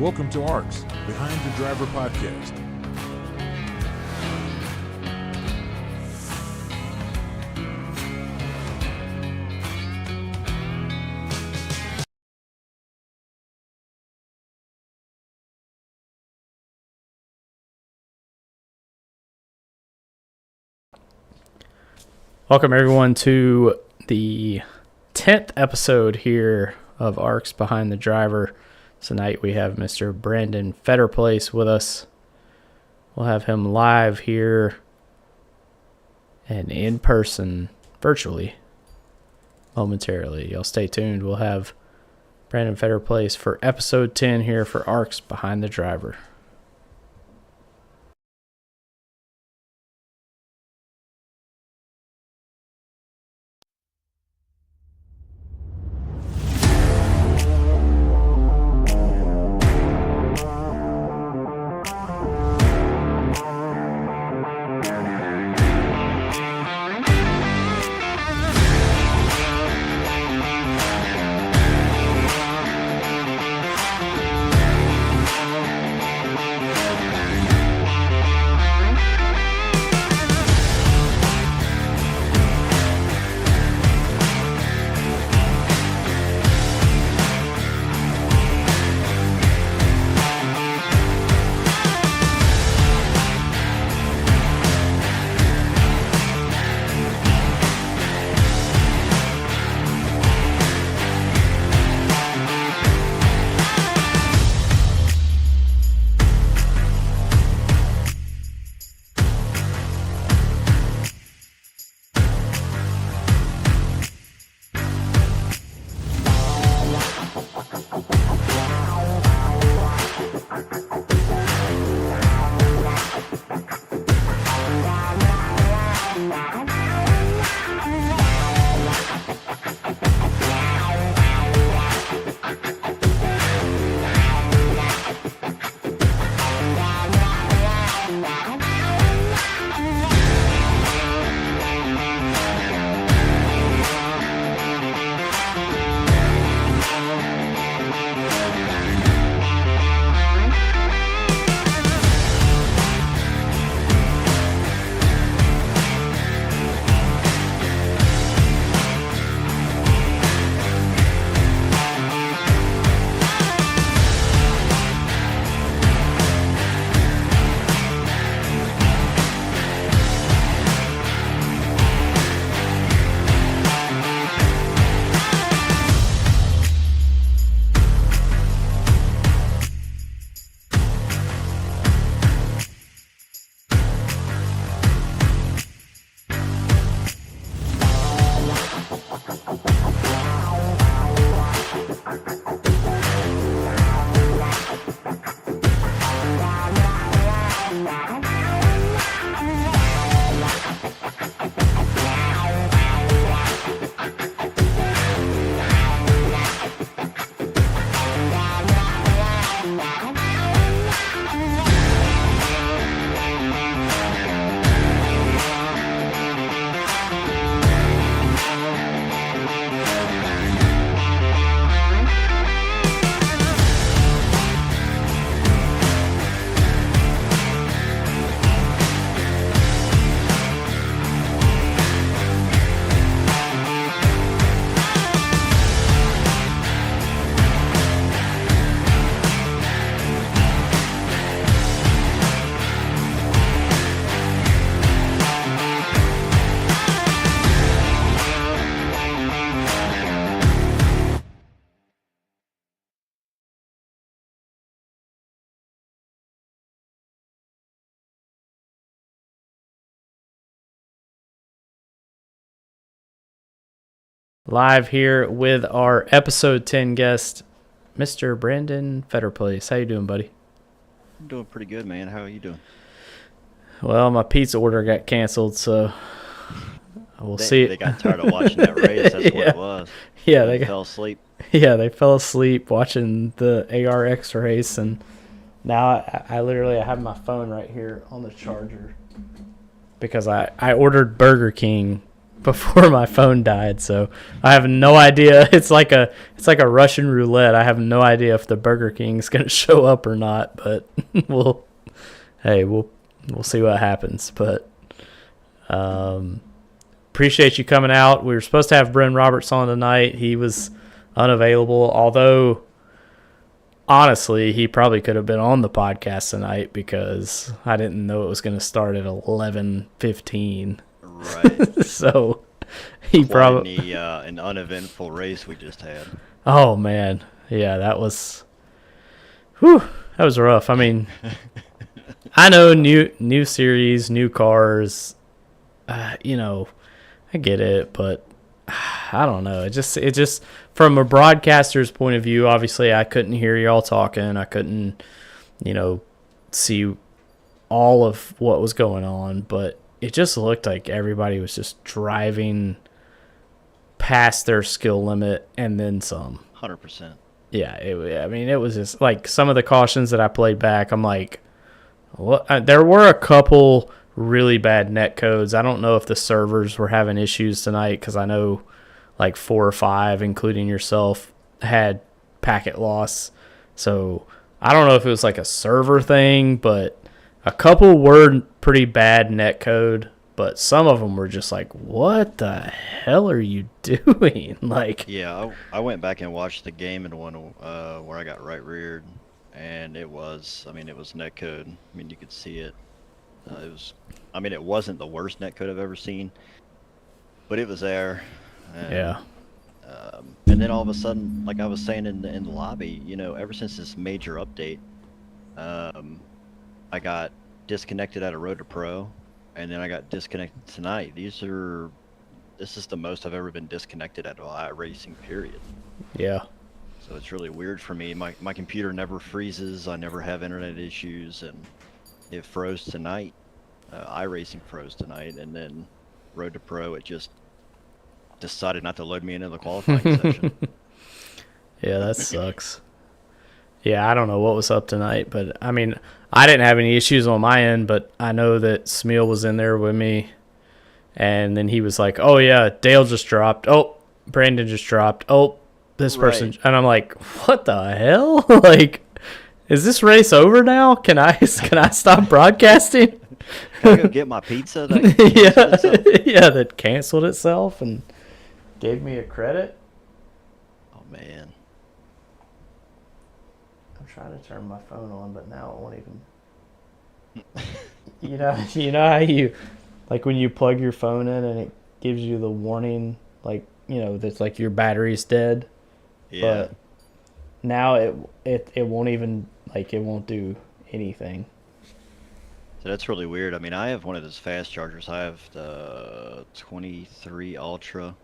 Welcome to ARCS, Behind the Driver Podcast. Welcome everyone to the 10th episode here of ARCS Behind the Driver. Tonight we have Mr. Brandon Phetterplace with us. We'll have him live here and in person, virtually, momentarily. Y'all stay tuned. We'll have Brandon Phetterplace for episode 10 here for ARCS Behind the Driver. Live here with our episode 10 guest, Mr. Brandon Phetterplace. How you doing, buddy? I'm doing pretty good, man. How are you doing? Well, my pizza order got canceled, so we'll see. They got tired of watching that race. That's what it was. Yeah, they fell asleep. Yeah, they fell asleep watching the ARCS race, and now I literally have my phone right here on the charger because I ordered Burger King before my phone died, so I have no idea. It's like a Russian roulette. I have no idea if the Burger King's gonna show up or not, but we'll see what happens. But appreciate you coming out. We were supposed to have Bren Roberts on tonight. He was unavailable, although honestly, he probably could have been on the podcast tonight because I didn't know it was going to start at 11:15. Right. So he probably an uneventful race we just had. Oh man, yeah, that was rough. I mean, I know new series, new cars, I get it, but I don't know. It just from a broadcaster's point of view, obviously I couldn't hear y'all talking. I couldn't, see all of what was going on, but it just looked like everybody was just driving past their skill limit and then some. 100%. Yeah, it was just like some of the cautions that I played back. I'm like, what? There were a couple really bad net codes. I don't know if the servers were having issues tonight because I know like 4 or 5, including yourself, had packet loss. So I don't know if it was like a server thing, but a couple were pretty bad net code, but some of them were just like, what the hell are you doing? Like, yeah, I went back and watched the game in one where I got right reared, and it was net code. I mean, you could see it. It wasn't the worst net code I've ever seen, but it was there. And, yeah. And then all of a sudden, like I was saying in the lobby, ever since this major update, I got disconnected out of Road to Pro, and then I got disconnected tonight. This is the most I've ever been disconnected out of iRacing, period. Yeah. So it's really weird for me. My computer never freezes. I never have internet issues, and it froze tonight. iRacing froze tonight, and then Road to Pro, it just decided not to load me into the qualifying session. Yeah, that sucks. Yeah, I don't know what was up tonight, but I mean, I didn't have any issues on my end, but I know that Smeal was in there with me, and then he was like, oh yeah, Dale just dropped. Oh, Brandon just dropped. Oh, this person. Right. And I'm like, what the hell? Like, is this race over now? Can I stop broadcasting? Can I go get my pizza? That canceled itself and gave me a credit. Oh man. I'm trying to turn my phone on, but now it won't even. You know how you, like when you plug your phone in and it gives you the warning, like that's like your battery's dead. Yeah. But now it won't even, like, it won't do anything. So that's really weird. I mean, I have one of those fast chargers. I have the 23 Ultra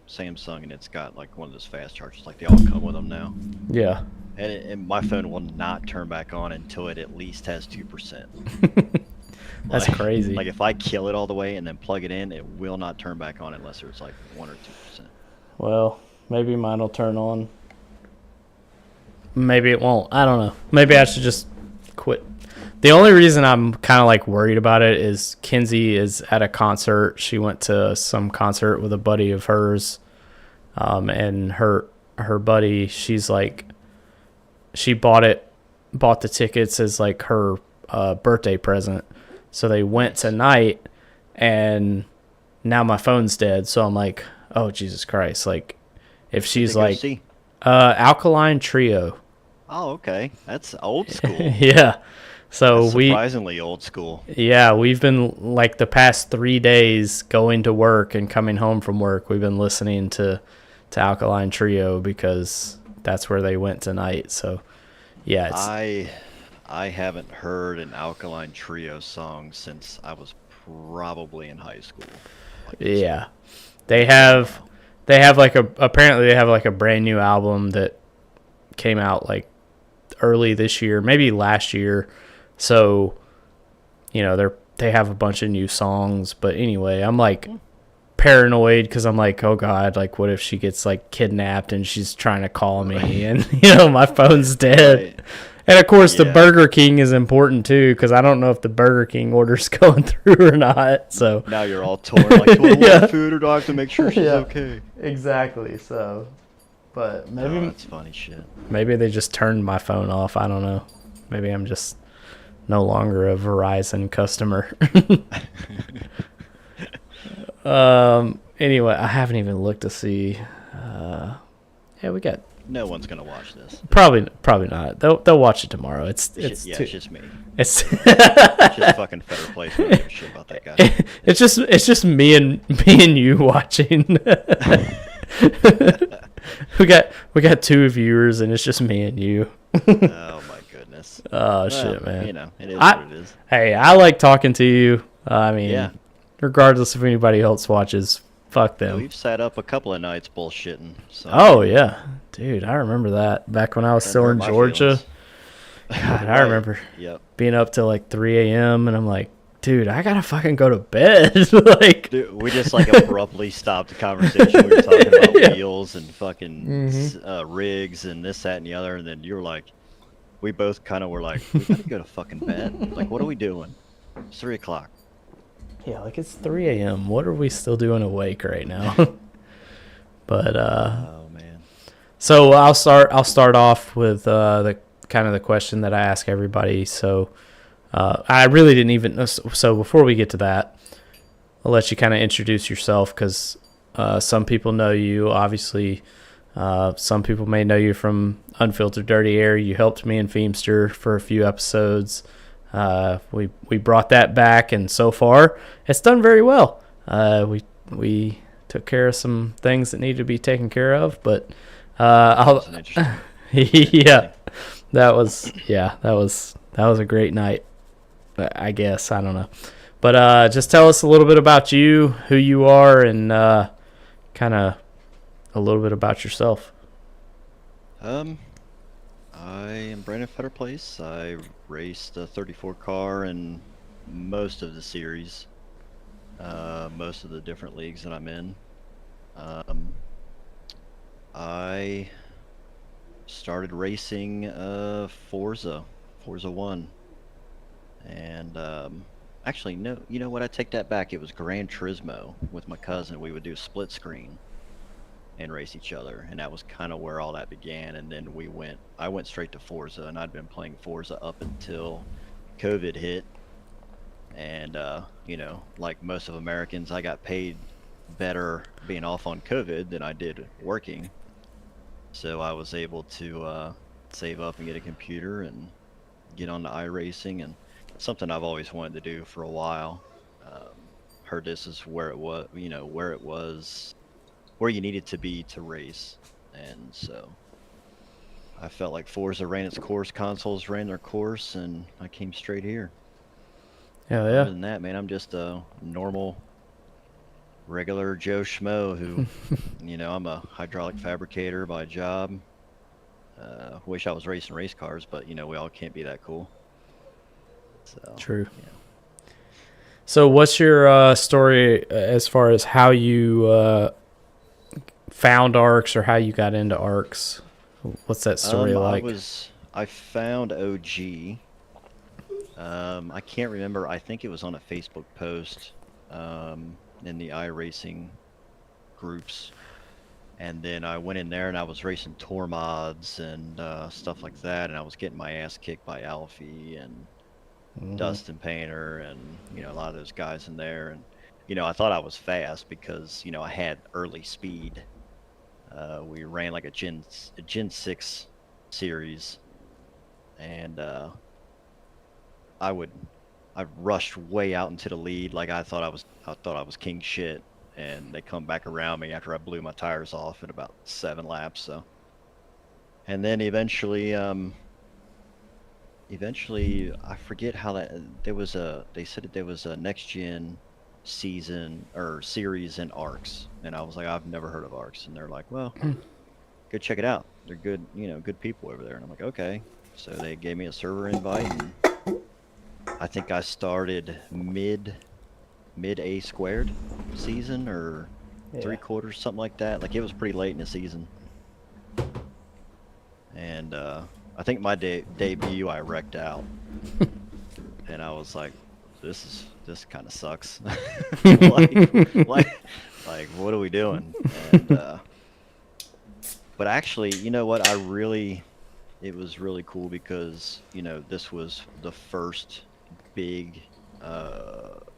Samsung, and it's got like one of those fast chargers. Like they all come with them now. Yeah. And my phone will not turn back on until it at least has 2%. That's crazy. Like if I kill it all the way and then plug it in, it will not turn back on unless it's like 1 or 2%. Well, maybe mine will turn on. Maybe it won't. I don't know. Maybe I should just quit. The only reason I'm kind of like worried about it is Kinsey is at a concert. She went to some concert with a buddy of hers, and her buddy, she's like, she bought the tickets as like her birthday present. So they went tonight, and now my phone's dead. So I'm like, oh Jesus Christ! Like, if she's like, Alkaline Trio. Oh, okay, that's old school. Yeah. So that's surprisingly old school. Yeah, we've been like the past 3 days going to work and coming home from work. We've been listening to Alkaline Trio because that's where they went tonight. So, yeah, I haven't heard an Alkaline Trio song since I was probably in high school. Yeah, they have apparently they have like a brand new album that came out like early this year, maybe last year. So, they have a bunch of new songs, but anyway, I'm like paranoid because I'm like, oh God, like what if she gets like kidnapped and she's trying to call me and my phone's dead. Right. And of course, the Yeah. Burger King is important too, because I don't know if the Burger King order's going through or not. So Now you're all torn. Like, do I Yeah. want food or do I have to make sure she's Yeah. okay? Exactly. So, but Oh, maybe that's funny shit. maybe they just turned my phone off. I don't know. Maybe I'm just no longer a Verizon customer. Anyway, I haven't even looked to see. Yeah, we got No one's gonna watch this. probably not. They'll watch it tomorrow. It's It's too, just me. it's It's just fucking Phetterplace. I don't give a shit about that guy. it's just me and you watching. we got 2 viewers and it's just me and you. Oh my goodness. Oh Well, shit, man. You know, it is what it is. Hey, I like talking to you. I mean, Yeah. regardless if anybody else watches, fuck them. We've sat up a couple of nights bullshitting. So Oh yeah, dude, I remember that back when I was doesn't still hurt in my Georgia. feelings. God, I remember Yep. being up till like 3 a.m. and I'm like, dude, I gotta fucking go to bed. Like, Dude, we just like abruptly stopped the conversation. We were talking about Yeah. wheels and fucking rigs and this, that, and the other. And then you were like, we both kind of were like, we gotta go to fucking bed. Like, what are we doing? It's 3 o'clock. yeah, like it's 3 a.m. What are we still doing awake right now? But Oh man. so I'll start off with the kind of the question that I ask everybody. So I really didn't even know. So before we get to that, I'll let you kind of introduce yourself because some people know you. Obviously, some people may know you from Unfiltered Dirty Air. You helped me in Feemster for a few episodes. We brought that back, and so far it's done very well. We took care of some things that needed to be taken care of, but I'll That's an interesting. yeah, that was a great night. I guess I don't know, but just tell us a little bit about you, who you are, and kind of a little bit about yourself. I am Brandon Phetterplace. I raced a 34 car in most of the series, most of the different leagues that I'm in. I started racing Forza 1, and actually no, you know what? I take that back. It was Gran Turismo with my cousin. We would do split screen and race each other, and that was kind of where all that began. And then I went straight to Forza, and I'd been playing Forza up until COVID hit. And you know, like most of Americans, I got paid better being off on COVID than I did working, so I was able to save up and get a computer and get on to iRacing, and something I've always wanted to do for a while. Heard this is where it was, you know, where you needed to be to race, and so I felt like Forza ran its course, consoles ran their course, and I came straight here. Hell Other yeah. than that, man, I'm just a normal, regular Joe Schmo who, you know, I'm a hydraulic fabricator by job. Wish I was racing race cars, but you know, we all can't be that cool. So True. yeah. So what's your story as far as how you found ARCS or how you got into ARCS? What's that story like? I found OG. I can't remember. I think it was on a Facebook post in the iRacing groups, and then I went in there and I was racing tour mods and stuff like that, and I was getting my ass kicked by Alfie and Dustin Painter and, you know, a lot of those guys in there. And you know, I thought I was fast because, you know, I had early speed. We ran like a Gen 6 series, and I rushed way out into the lead like I thought I was king shit, and they come back around me after I blew my tires off in about 7 laps. So, and then eventually I forget how that they said that there was a next gen season or series in ARCS, and I was like, I've never heard of ARCS, and they're like, well, go check it out. They're good, you know, good people over there. And I'm like, okay. So they gave me a server invite, and I think I started mid A squared season or Yeah. 3/4, something like that. Like, it was pretty late in the season. And I think my debut I wrecked out, and I was like, this kind of sucks. like, like, what are we doing? And but actually, you know what? It was really cool because this was the first big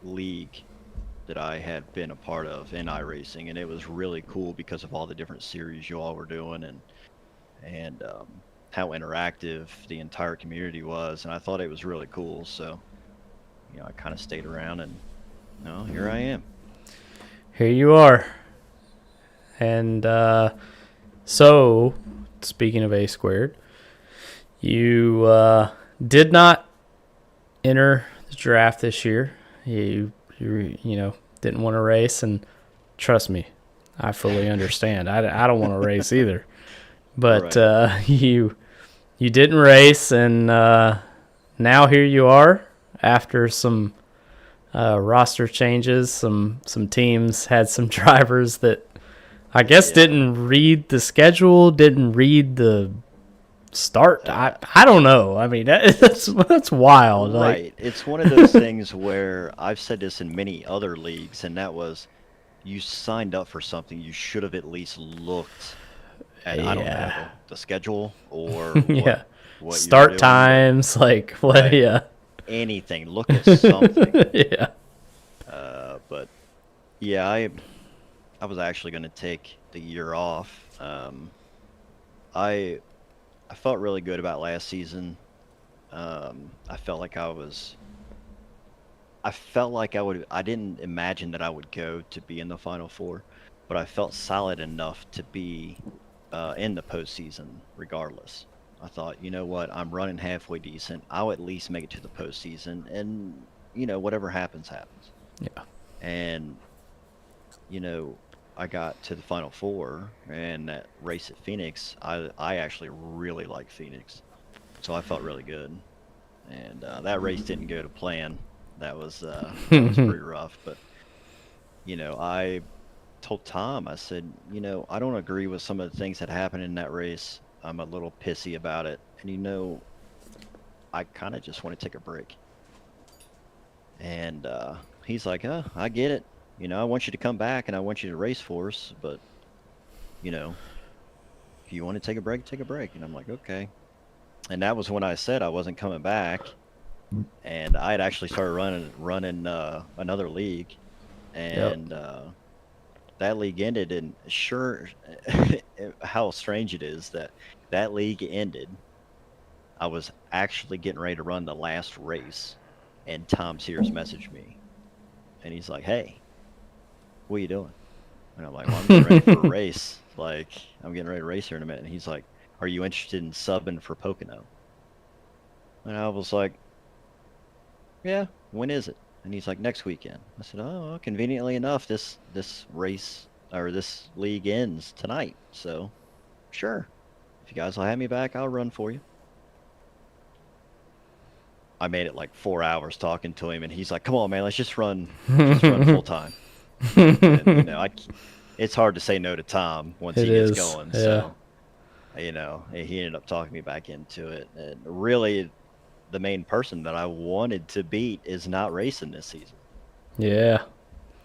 league that I had been a part of in iRacing, and it was really cool because of all the different series you all were doing, and how interactive the entire community was, and I thought it was really cool. So, I kind of stayed around, and here I am. Here you are. And so, speaking of A Squared, you did not enter the draft this year. You didn't want to race, and trust me, I fully understand. I don't want to race either. But Right. you didn't race, and now here you are after some roster changes. Some teams had some drivers that I guess didn't read the schedule, didn't read the start. I don't know. I mean, that's wild. Right. Like, It's one of those things where I've said this in many other leagues, and that was you signed up for something, you should have at least looked at, I don't know, yeah, the schedule or yeah. what you were Start doing, times, like what? Right. Yeah, anything. Look at something. yeah. But yeah, I was actually going to take the year off. I I felt really good about last season. I felt like I felt like I didn't imagine that I would go to be in the Final Four, but I felt solid enough to be in the postseason regardless. I thought, you know what, I'm running halfway decent. I'll at least make it to the postseason, and whatever happens, happens. Yeah. And you know, I got to the Final Four, and that race at Phoenix, I actually really like Phoenix, so I felt really good. And that race didn't go to plan. That was pretty rough. But I told Tom, I said, I don't agree with some of the things that happened in that race. I'm a little pissy about it, and I kind of just want to take a break. And he's like, I get it. I want you to come back and I want you to race for us, but you know, if you want to take a break, take a break. And I'm like, okay. And that was when I said I wasn't coming back, and I had actually started running another league, Yep. and that league ended. And sure, how strange it is that that league ended. I was actually getting ready to run the last race, and Tom Sears messaged me, and he's like, "Hey, what are you doing?" And I'm like, "Well, I'm getting ready for a race. Like, I'm getting ready to race here in a minute." And he's like, "Are you interested in subbing for Pocono?" And I was like, "Yeah, when is it?" And he's like, "Next weekend." I said, "Oh, well, conveniently enough, this race or this league ends tonight. So, sure. If you guys will have me back, I'll run for you." I made it like 4 hours talking to him, and he's like, "Come on, man, let's just run full time." And it's hard to say no to Tom once It he gets is. going. Yeah. So, he ended up talking me back into it. And really, the main person that I wanted to beat is not racing this season. Yeah.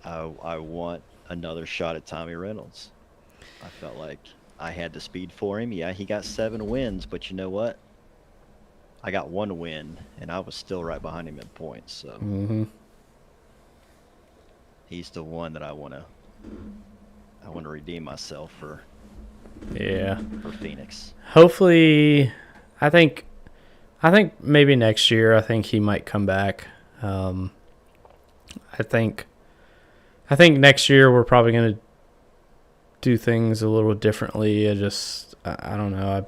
I want another shot at Tommy Reynolds. I felt like I had the speed for him. Yeah, he got 7 wins, but you know what? I got 1 win, and I was still right behind him in points. So Mm-hmm. he's the one that I want to redeem myself Yeah. for Phoenix. Hopefully, I think maybe next year. I think he might come back. I think next year we're probably gonna do things a little differently. I don't know.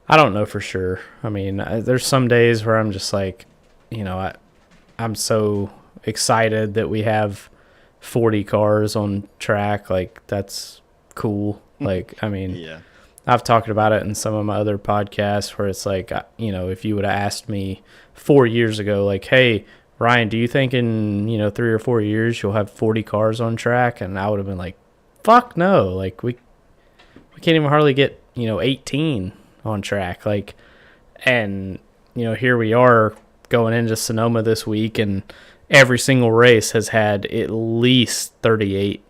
I don't know for sure. I mean, there's some days where I'm just like, I'm so excited that we have 40 cars on track. Like, that's cool. Like, I mean, Yeah. I've talked about it in some of my other podcasts where it's like, if you would have asked me 4 years ago, like, hey, Ryan, do you think in, 3 or 4 years you'll have 40 cars on track? And I would have been like, fuck no. Like, we can't even hardly get, 18. on track. Like, and here we are going into Sonoma this week, and every single race has had at least 38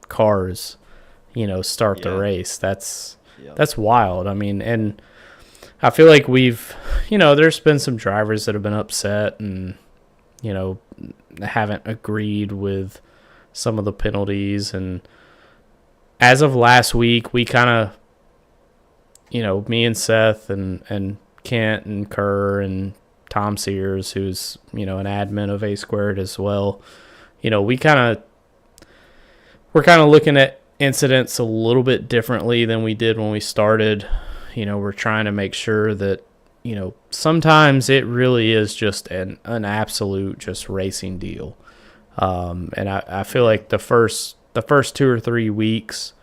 cars, start the race. That's wild. I mean, and I feel like we've, there's been some drivers that have been upset and, haven't agreed with some of the penalties. And as of last week, we kind of, me and Seth and Kent and Kerr and Tom Sears, who's, an admin of A Squared as well, we're kind of looking at incidents a little bit differently than we did when we started. We're trying to make sure that, sometimes it really is just an absolute just racing deal. And I feel like the first 2 or 3 weeks,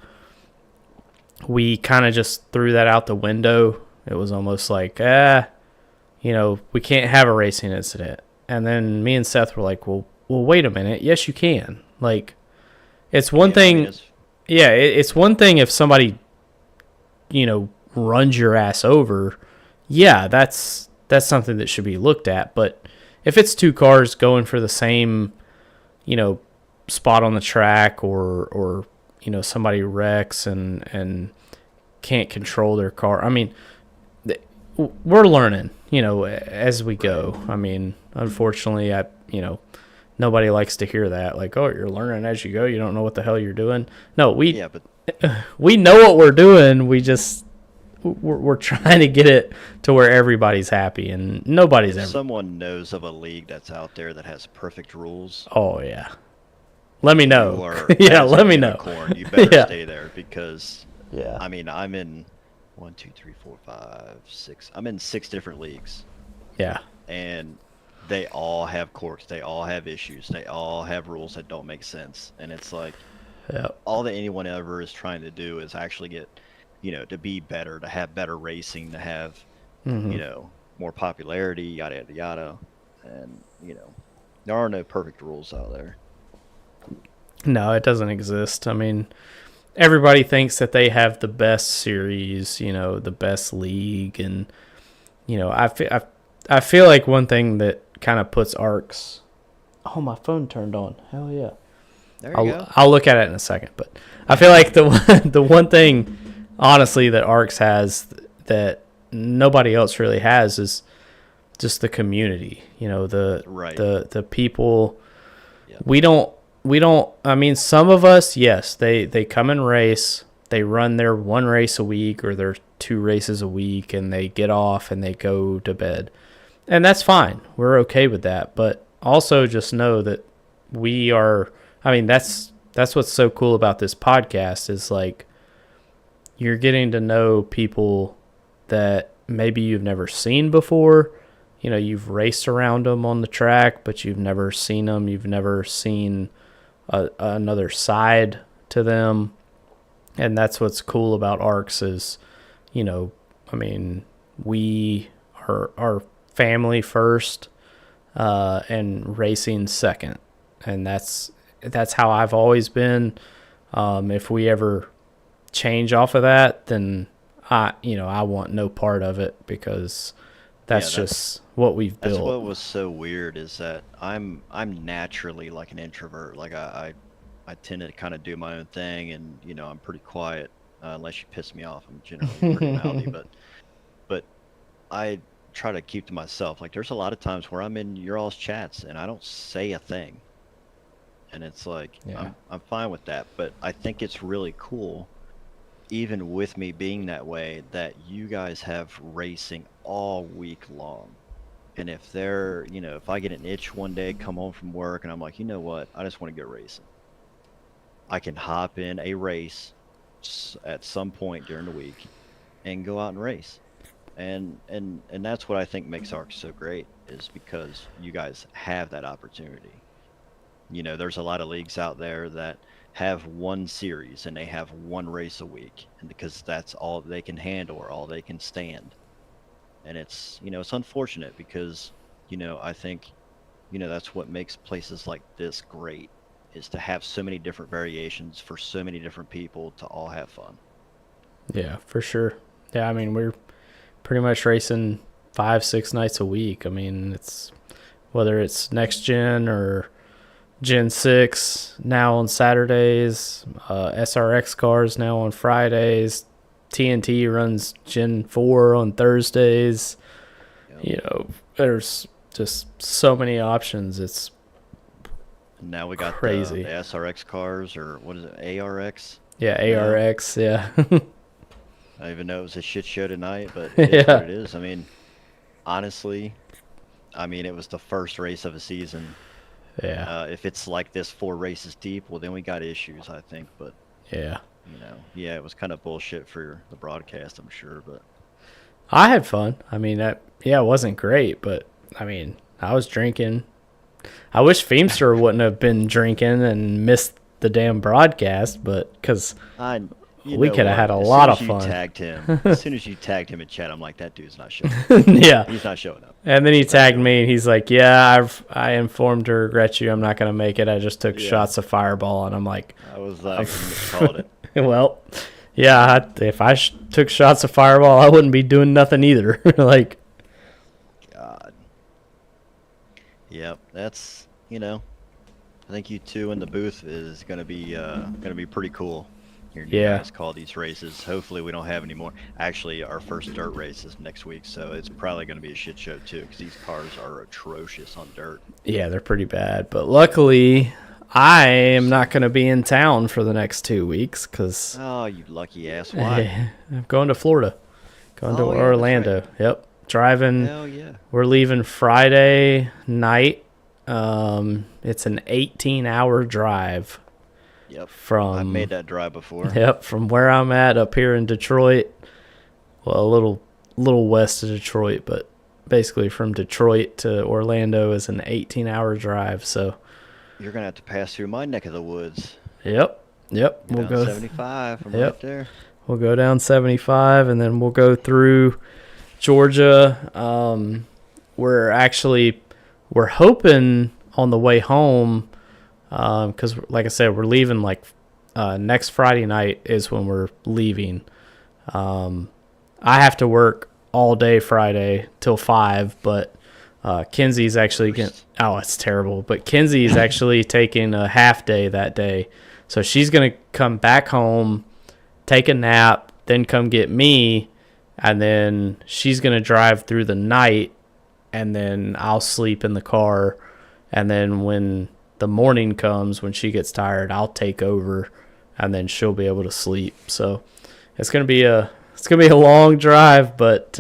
we kind of just threw that out the window. It was almost like, we can't have a racing incident. And then me and Seth were like, well, wait a minute. Yes, you can. Like, it's one thing. It's one thing if somebody, runs your ass over. Yeah, that's something that should be looked at. But if it's 2 cars going for the same, spot on the track, or somebody wrecks and can't control their car. I mean, we're learning, as we go. I mean, unfortunately, nobody likes to hear that. Like, oh, you're learning as you go. You don't know what the hell you're doing. No, we know what we're doing. We're trying to get it to where everybody's happy, and nobody's ever. Someone knows of a league that's out there that has perfect rules. Oh yeah, let me know. Let me know. You better stay there because I mean, I'm in 1, 2, 3, 4, 5, 6. I'm in 6 different leagues. Yeah, and they all have quirks. They all have issues. They all have rules that don't make sense. And it's like, all that anyone ever is trying to do is actually get, to be better, to have better racing, to have, more popularity, yada, yada, yada. And, there are no perfect rules out there. No, it doesn't exist. I mean, everybody thinks that they have the best series, the best league. And, I feel like one thing that kind of puts ARCS. Oh, my phone turned on. Hell yeah. There you go. I'll look at it in a second, but I feel like the one thing, honestly, that ARCS has that nobody else really has is just the community. The people. Yep. We don't. I mean, some of us, yes, they come and race. They run their 1 race a week or their 2 races a week, and they get off and they go to bed. And that's fine. We're okay with that. But also just know that we are, I mean, that's what's so cool about this podcast is like you're getting to know people that maybe you've never seen before. You've raced around them on the track, but you've never seen them. You've never seen another side to them. And that's what's cool about ARCS is, I mean, we are family first, and racing second, and that's how I've always been. If we ever change off of that, then I want no part of it because that's just what we've built. That's what was so weird is that I'm naturally like an introvert. Like I tend to kind of do my own thing, and I'm pretty quiet unless you piss me off. I'm generally pretty mouthy, but I try to keep to myself. Like there's a lot of times where I'm in your all's chats and I don't say a thing, and it's like I'm fine with that. But I think it's really cool, even with me being that way, that you guys have racing all week long. And if if I get an itch one day, come home from work, and I'm like, you know what, I just want to get racing, I can hop in a race at some point during the week and go out and race. And that's what I think makes ARCS so great, is because you guys have that opportunity. There's a lot of leagues out there that have 1 series and they have 1 race a week, and because that's all they can handle or all they can stand. And it's it's unfortunate because I think that's what makes places like this great, is to have so many different variations for so many different people to all have fun. Yeah, for sure. Yeah, I mean, pretty much racing 5-6 nights a week. I mean, it's whether it's next gen or Gen 6 now on Saturdays, SRX cars now on Fridays, TNT runs Gen 4 on Thursdays. Yep. You know, there's just so many options. It's Now we got crazy. The SRX cars, or what is it, ARX? Yeah, ARX, yeah. I don't even know it was a shit show tonight, but it is Yeah. what it is. I mean, honestly, it was the first race of a season. Yeah, If it's like this 4 races deep, well, then we got issues, I think. But, yeah. yeah, it was kind of bullshit for the broadcast, I'm sure. But I had fun. I mean, it wasn't great, but I mean, I was drinking. I wish Feemster wouldn't have been drinking and missed the damn broadcast, but because we could have had a lot of fun. As soon as you tagged him in chat, I'm like, that dude's not showing up. Yeah. He's not showing up. And then he tagged me, and he's like, "Yeah, I informed her, regret you. I'm not gonna make it. I just took shots of Fireball." And I'm like, I was like, called it. "Well, yeah. If I took shots of Fireball, I wouldn't be doing nothing either." Like, God. Yep, that's I think you two in the booth is gonna be pretty cool. Hearing you Yeah. guys call these races. Hopefully we don't have any more. Actually, our first dirt race is next week, so it's probably gonna be a shit show too, because these cars are atrocious on dirt. yeah, they're pretty bad. But luckily, I am not gonna be in town for the next 2 weeks because Oh, you lucky ass! Why? I'm going to Florida, going to Oh, yeah, that's Orlando. right. Yep, driving. Hell yeah! We're leaving Friday night. It's an 18-hour drive Yep. from I've made that drive before. Yep, from where I'm at up here in Detroit. Well, a little west of Detroit, but basically from Detroit to Orlando is an 18-hour drive. So, You're gonna have to pass through my neck of the woods. yep. You're We'll down go 75. I'm Yep. right there. We'll go down 75, and then we'll go through Georgia. We're hoping on the way home, because like I said, we're leaving like next Friday night is when we're leaving. I have to work all day Friday till 5, but Kenzie's actually it's terrible. But Kenzie's actually taking a half day that day, so she's gonna come back home, take a nap, then come get me, and then she's gonna drive through the night, and then I'll sleep in the car, and then when the morning comes, when she gets tired, I'll take over, and then she'll be able to sleep. So it's gonna be a long drive, but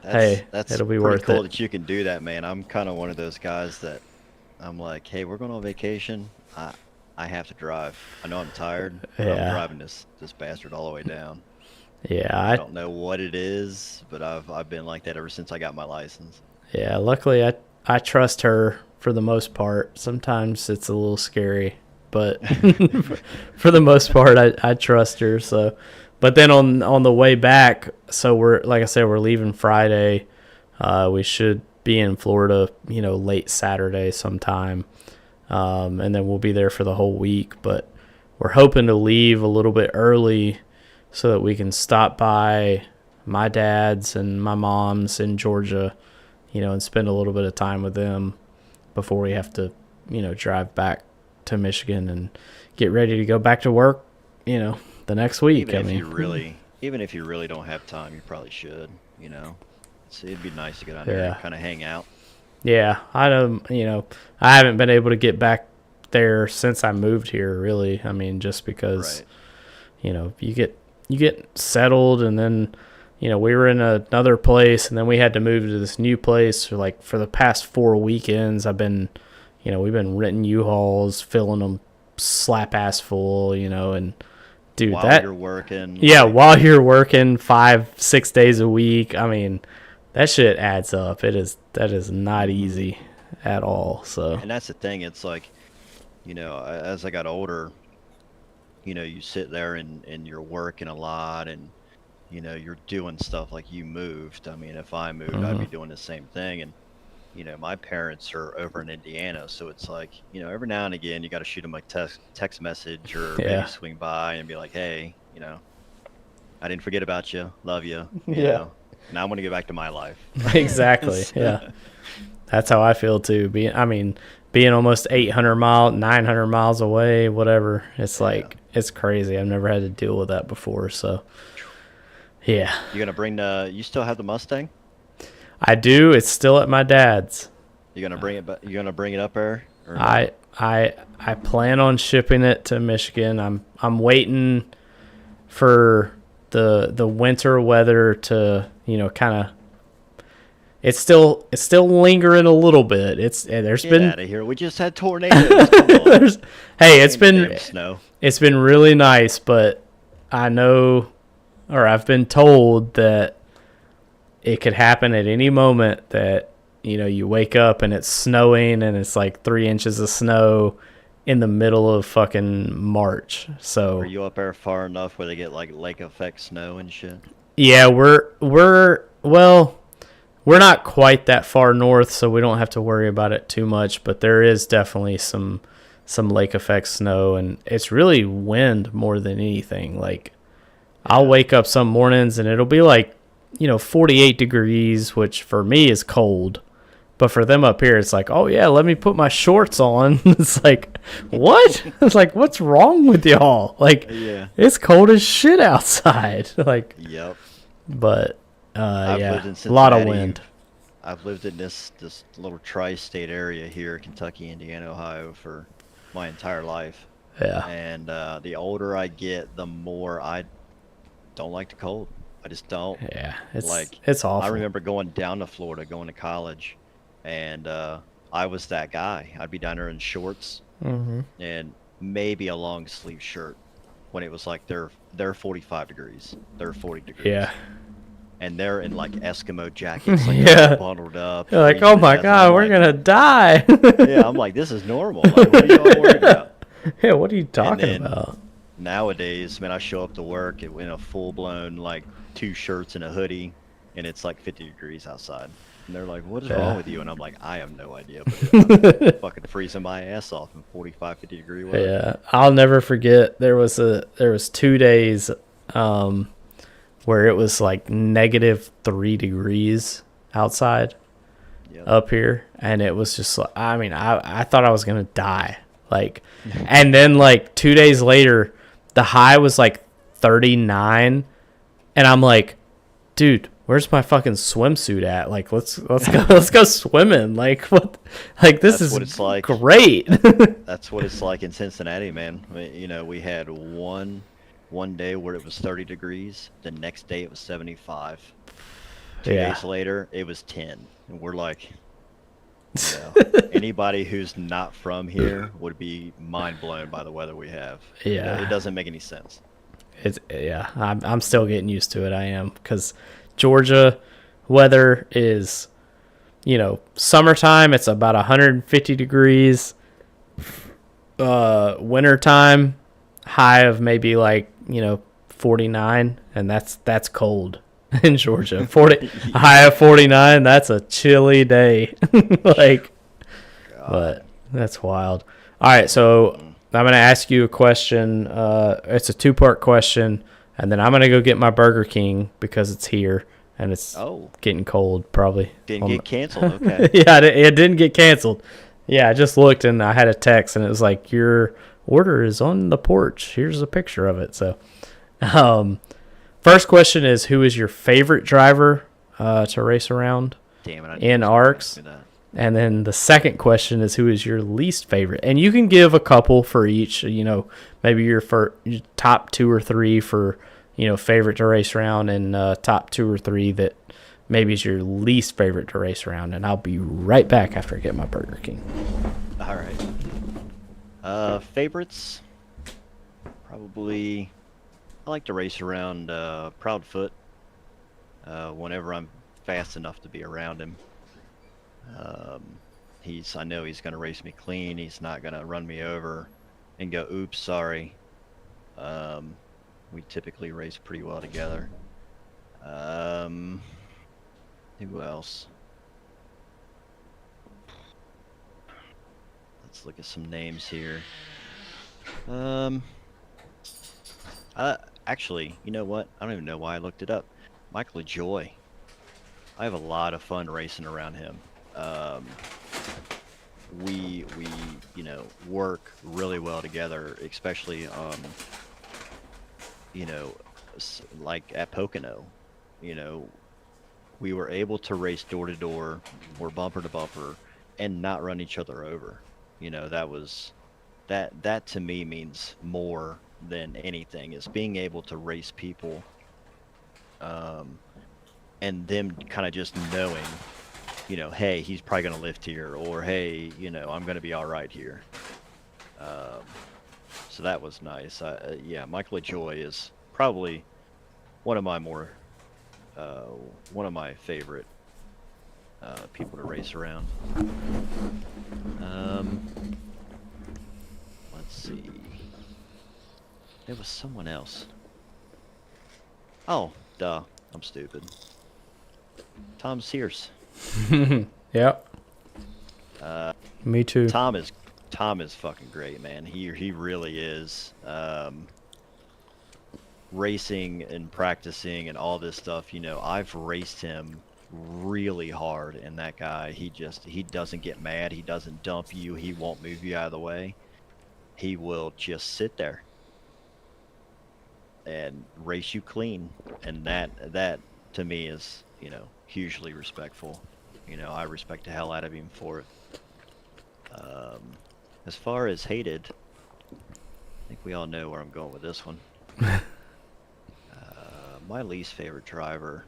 hey, that's it'll be pretty worth cool it. that you can do that, man. I'm kind of one of those guys that I'm like, hey, we're going on vacation. I have to drive. I know I'm tired, but Yeah. I'm driving this bastard all the way down. Yeah, I don't know what it is, but I've been like that ever since I got my license. Yeah, luckily I trust her for the most part. Sometimes it's a little scary, but for the most part I trust her. So, but then on the way back, so we're like I said, we're leaving Friday. We should be in Florida, late Saturday sometime, and then we'll be there for the whole week. But we're hoping to leave a little bit early so that we can stop by my dad's and my mom's in Georgia, and spend a little bit of time with them before we have to, drive back to Michigan and get ready to go back to work, the next week. Even if you really don't have time, you probably should. It'd be nice to get out there and kind of hang out. Yeah, I don't. I haven't been able to get back there since I moved here. Really, I mean, just because, you get settled, and then, we were in another place, and then we had to move to this new place. For the past 4 weekends, I've been, we've been renting U-Hauls, filling them slap ass full, and dude, while you're working. Yeah, while you're working 5-6 days a week, I mean, that shit adds up. That is not easy at all. So, and that's the thing. It's like, as I got older, you sit there and you're working a lot, and you're doing stuff like you moved. I mean, if I moved, I'd be doing the same thing. And my parents are over in Indiana, so it's like, every now and again you got to shoot them a text message, or maybe swing by and be like, hey, I didn't forget about you. Love you. Yeah. Now I'm gonna get back to my life. Exactly. Yeah. That's how I feel too. Being almost 900 miles away, whatever. It's like, it's crazy. I've never had to deal with that before. So, yeah. You still have the Mustang? I do. It's still at my dad's. You gonna bring it back? You gonna bring it up there? Or no? I plan on shipping it to Michigan. I'm waiting for the winter weather to, kind of, it's still lingering a little bit. There's Get been out of here. We just had tornadoes. Come on. hey, it's been Damn snow. it's been really nice, but I know, or I've been told that it could happen at any moment that, you wake up and it's snowing and it's like 3 inches of snow in the middle of fucking March. So Are you up there far enough where they get like lake effect snow and shit? yeah, we're not quite that far north, so we don't have to worry about it too much, but there is definitely some lake effect snow, and it's really wind more than anything. Like, I'll wake up some mornings and it'll be like, 48 degrees, which for me is cold. But for them up here, it's like, oh yeah, let me put my shorts on. It's like, what? It's like, what's wrong with y'all? Like, it's cold as shit outside. Like, Yep. but I've yeah, lived in a lot of Cincinnati. wind. I've lived in this little tri-state area here, Kentucky, Indiana, Ohio, for my entire life. Yeah, And the older I get, the more I don't like the cold. I just don't. yeah, Like, it's awful. I remember going down to Florida, going to college, and I was that guy. I'd be down there in shorts and maybe a long sleeve shirt when it was like they're 45 degrees, they're 40 degrees. Yeah, And they're in like Eskimo jackets, like Yeah. they're bundled up. you're like, freezing oh to my death, and god, I'm we're like, gonna die. Yeah, I'm like, this is normal. Like, what are you all worried about? Yeah, what are you talking then- about? Nowadays, man, I show up to work in a full blown like 2 shirts and a hoodie, and it's like 50 degrees outside. And they're like, what is Yeah. wrong with you? And I'm like, I have no idea, but I'm fucking freezing my ass off in 45, 50 degree weather. Yeah, I'll never forget. There was 2 days where it was like -3 degrees outside Yep. up here, and it was just like, I mean, I thought I was gonna die. Like, and then like 2 days later, the high was like 39, and I'm like, dude, where's my fucking swimsuit at? Like, let's go let's go swimming. Like, what? Like, this That's is what it's like. great. That's what it's like in Cincinnati, man. We had one day where it was 30 degrees. The next day it was 75. 2 Yeah. days later it was 10. And we're like, anybody who's not from here would be mind blown by the weather we have. Yeah. It doesn't make any sense. I'm still getting used to it. I am, because Georgia weather is, summertime it's about 150 degrees. Wintertime high of maybe like 49, and that's cold in Georgia. 40 a high of 49. That's a chilly day. Like, but that's wild. All right, so I'm going to ask you a question. It's a 2-part question, and then I'm going to go get my Burger King because it's here, and it's getting cold probably. Didn't get canceled. Okay. Yeah, it didn't get canceled. Yeah, I just looked, and I had a text, and it was like, your order is on the porch. Here's a picture of it. So, first question is, who is your favorite driver to race around Damn it! in ARCS? And then the second question is, who is your least favorite? And you can give a couple for each, maybe your top 2 or 3 for, favorite to race around, and top 2 or 3 that maybe is your least favorite to race around. And I'll be right back after I get my Burger King. All right. Favorites? Probably, I like to race around Proudfoot whenever I'm fast enough to be around him. I know he's going to race me clean. He's not going to run me over and go, oops, sorry. We typically race pretty well together. Who else? Let's look at some names here. Actually, you know what? I don't even know why I looked it up. Michael Joy. I have a lot of fun racing around him. Um, we work really well together, especially like at Pocono. You know, we were able to race door to door or bumper to bumper and not run each other over. That was that to me means more than anything, is being able to race people, um, and them kind of just knowing, hey, he's probably going to lift here, or hey, I'm going to be all right here. Um, so that was nice. Yeah, Michael Joy is probably one of my more uh, one of my favorite people to race around. Um, let's see. There was someone else. Oh, duh. I'm stupid. Tom Sears. Yep. Uh, Me too. Tom is fucking great, man. He really is. Racing and practicing and all this stuff, I've raced him really hard, and that guy, he doesn't get mad, he doesn't dump you, he won't move you out of the way. He will just sit there and race you clean, and that to me is, hugely respectful. I respect the hell out of him for it. As far as hated, I think we all know where I'm going with this one. My least favorite driver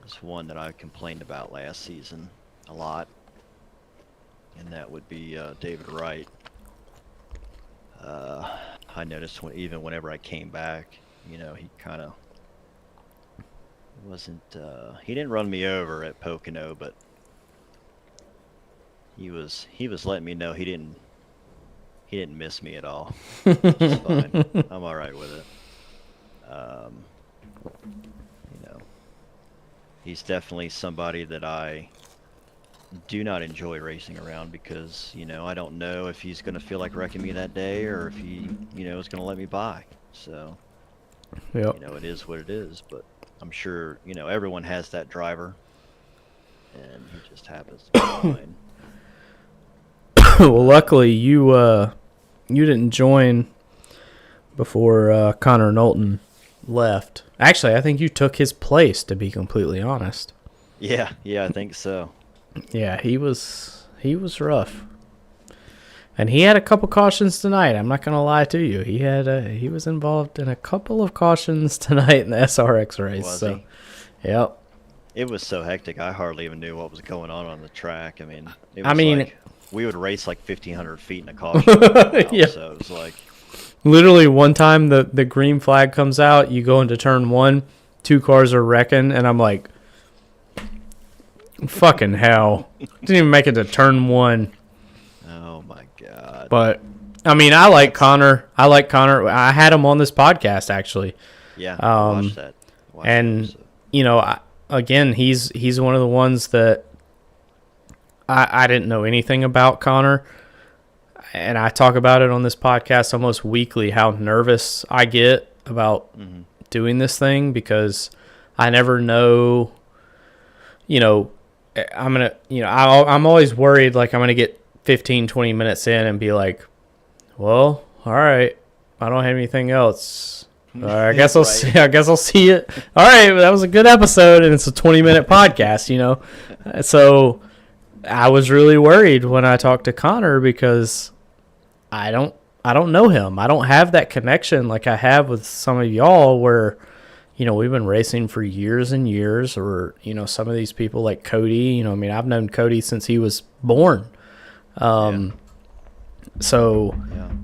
is one that I complained about last season a lot, and that would be David Wright. I noticed even whenever I came back, he kind of wasn't. He didn't run me over at Pocono, but he was letting me know he didn't miss me at all. It's fine. I'm all right with it. Um, he's definitely somebody that I do not enjoy racing around, because, I don't know if he's going to feel like wrecking me that day, or if he, is going to let me by. So, Yep. it is what it is, but I'm sure, everyone has that driver, and he just happens to be mine. Well, luckily you didn't join before Connor Knowlton left. Actually, I think you took his place, to be completely honest. Yeah, I think so. Yeah, he was rough. And he had a couple cautions tonight. I'm not going to lie to you. He was involved in a couple of cautions tonight in the SRX race. Was so, he? Yep. It was so hectic. I hardly even knew what was going on the track. I mean, like we would race like 1,500 feet in a caution. Yeah. So it was like, literally one time the green flag comes out, you go into turn 1, 2 cars are wrecking, and I'm like, fucking hell. Didn't even make it to turn 1. oh my god. But, I mean, I like Connor. I had him on this podcast, actually. Yeah, I watched that. And, again, he's one of the ones that I didn't know anything about Connor. And I talk about it on this podcast almost weekly, how nervous I get about doing this thing, because I never know, I'm going to, I'm always worried, like, I'm going to get 15, 20 minutes in and be like, well, all right, I don't have anything else. I guess I'll see. I guess I'll see it. All right, that was a good episode, and it's a 20-minute podcast, So I was really worried when I talked to Connor, because I don't know him. I don't have that connection like I have with some of y'all, where, we've been racing for years and years, or, some of these people like Cody, I mean, I've known Cody since he was born. So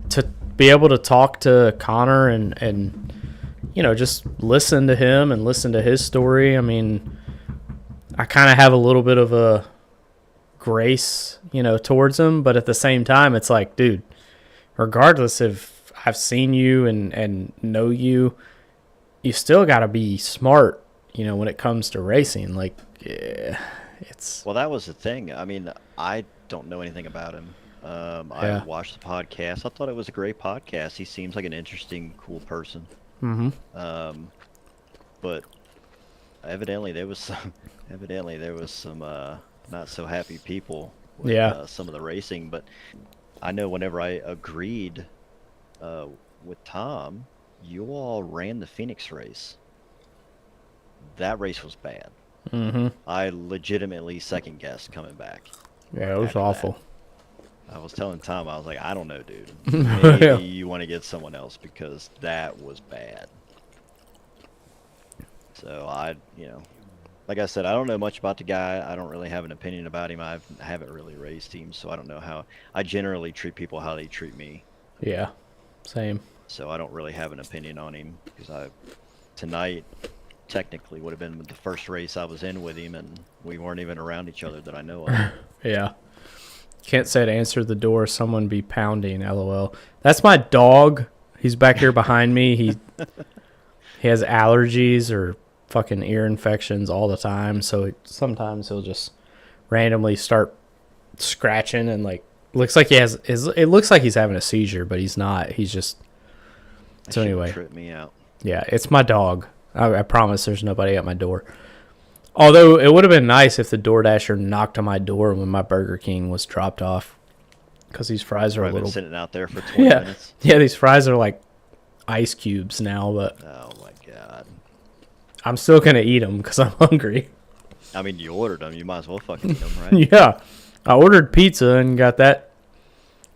to be able to talk to Connor and just listen to him and listen to his story, I mean, I kind of have a little bit of a grace, towards him, but at the same time, it's like, dude, regardless if I've seen you and know you, you still got to be smart, when it comes to racing. Like, it's... Well, that was the thing. I mean, I don't know anything about him. I watched the podcast. I thought it was a great podcast. He seems like an interesting, cool person. Mm-hmm. But evidently there was some not so happy people with some of the racing. But I know whenever I agreed with Tom, you all ran the Phoenix race. That race was bad. Mm-hmm. I legitimately second guessed coming back. Yeah, it was awful. I was telling Tom, I was like, I don't know, dude. Maybe you want to get someone else because that was bad. So like I said, I don't know much about the guy. I don't really have an opinion about him. I haven't really raced him, so I don't know how. I generally treat people how they treat me. Yeah, same. So I don't really have an opinion on him because tonight technically would have been the first race I was in with him, and we weren't even around each other that I know of. Yeah. Can't say to answer the door, someone be pounding, LOL. That's my dog. He's back here behind me. He has allergies or fucking ear infections all the time, so sometimes he'll just randomly start scratching and like looks like it looks like he's having a seizure, but he's not. He's just so anyway. Trip me out. Yeah, it's my dog. I promise there's nobody at my door. Although it would have been nice if the DoorDasher knocked on my door when my Burger King was dropped off, because these fries are a little sitting out there for 20 minutes. Yeah, these fries are like ice cubes now, but oh my god, I'm still gonna eat them because I'm hungry. I mean, you ordered them, you might as well fucking eat them, right? Yeah, I ordered pizza and got that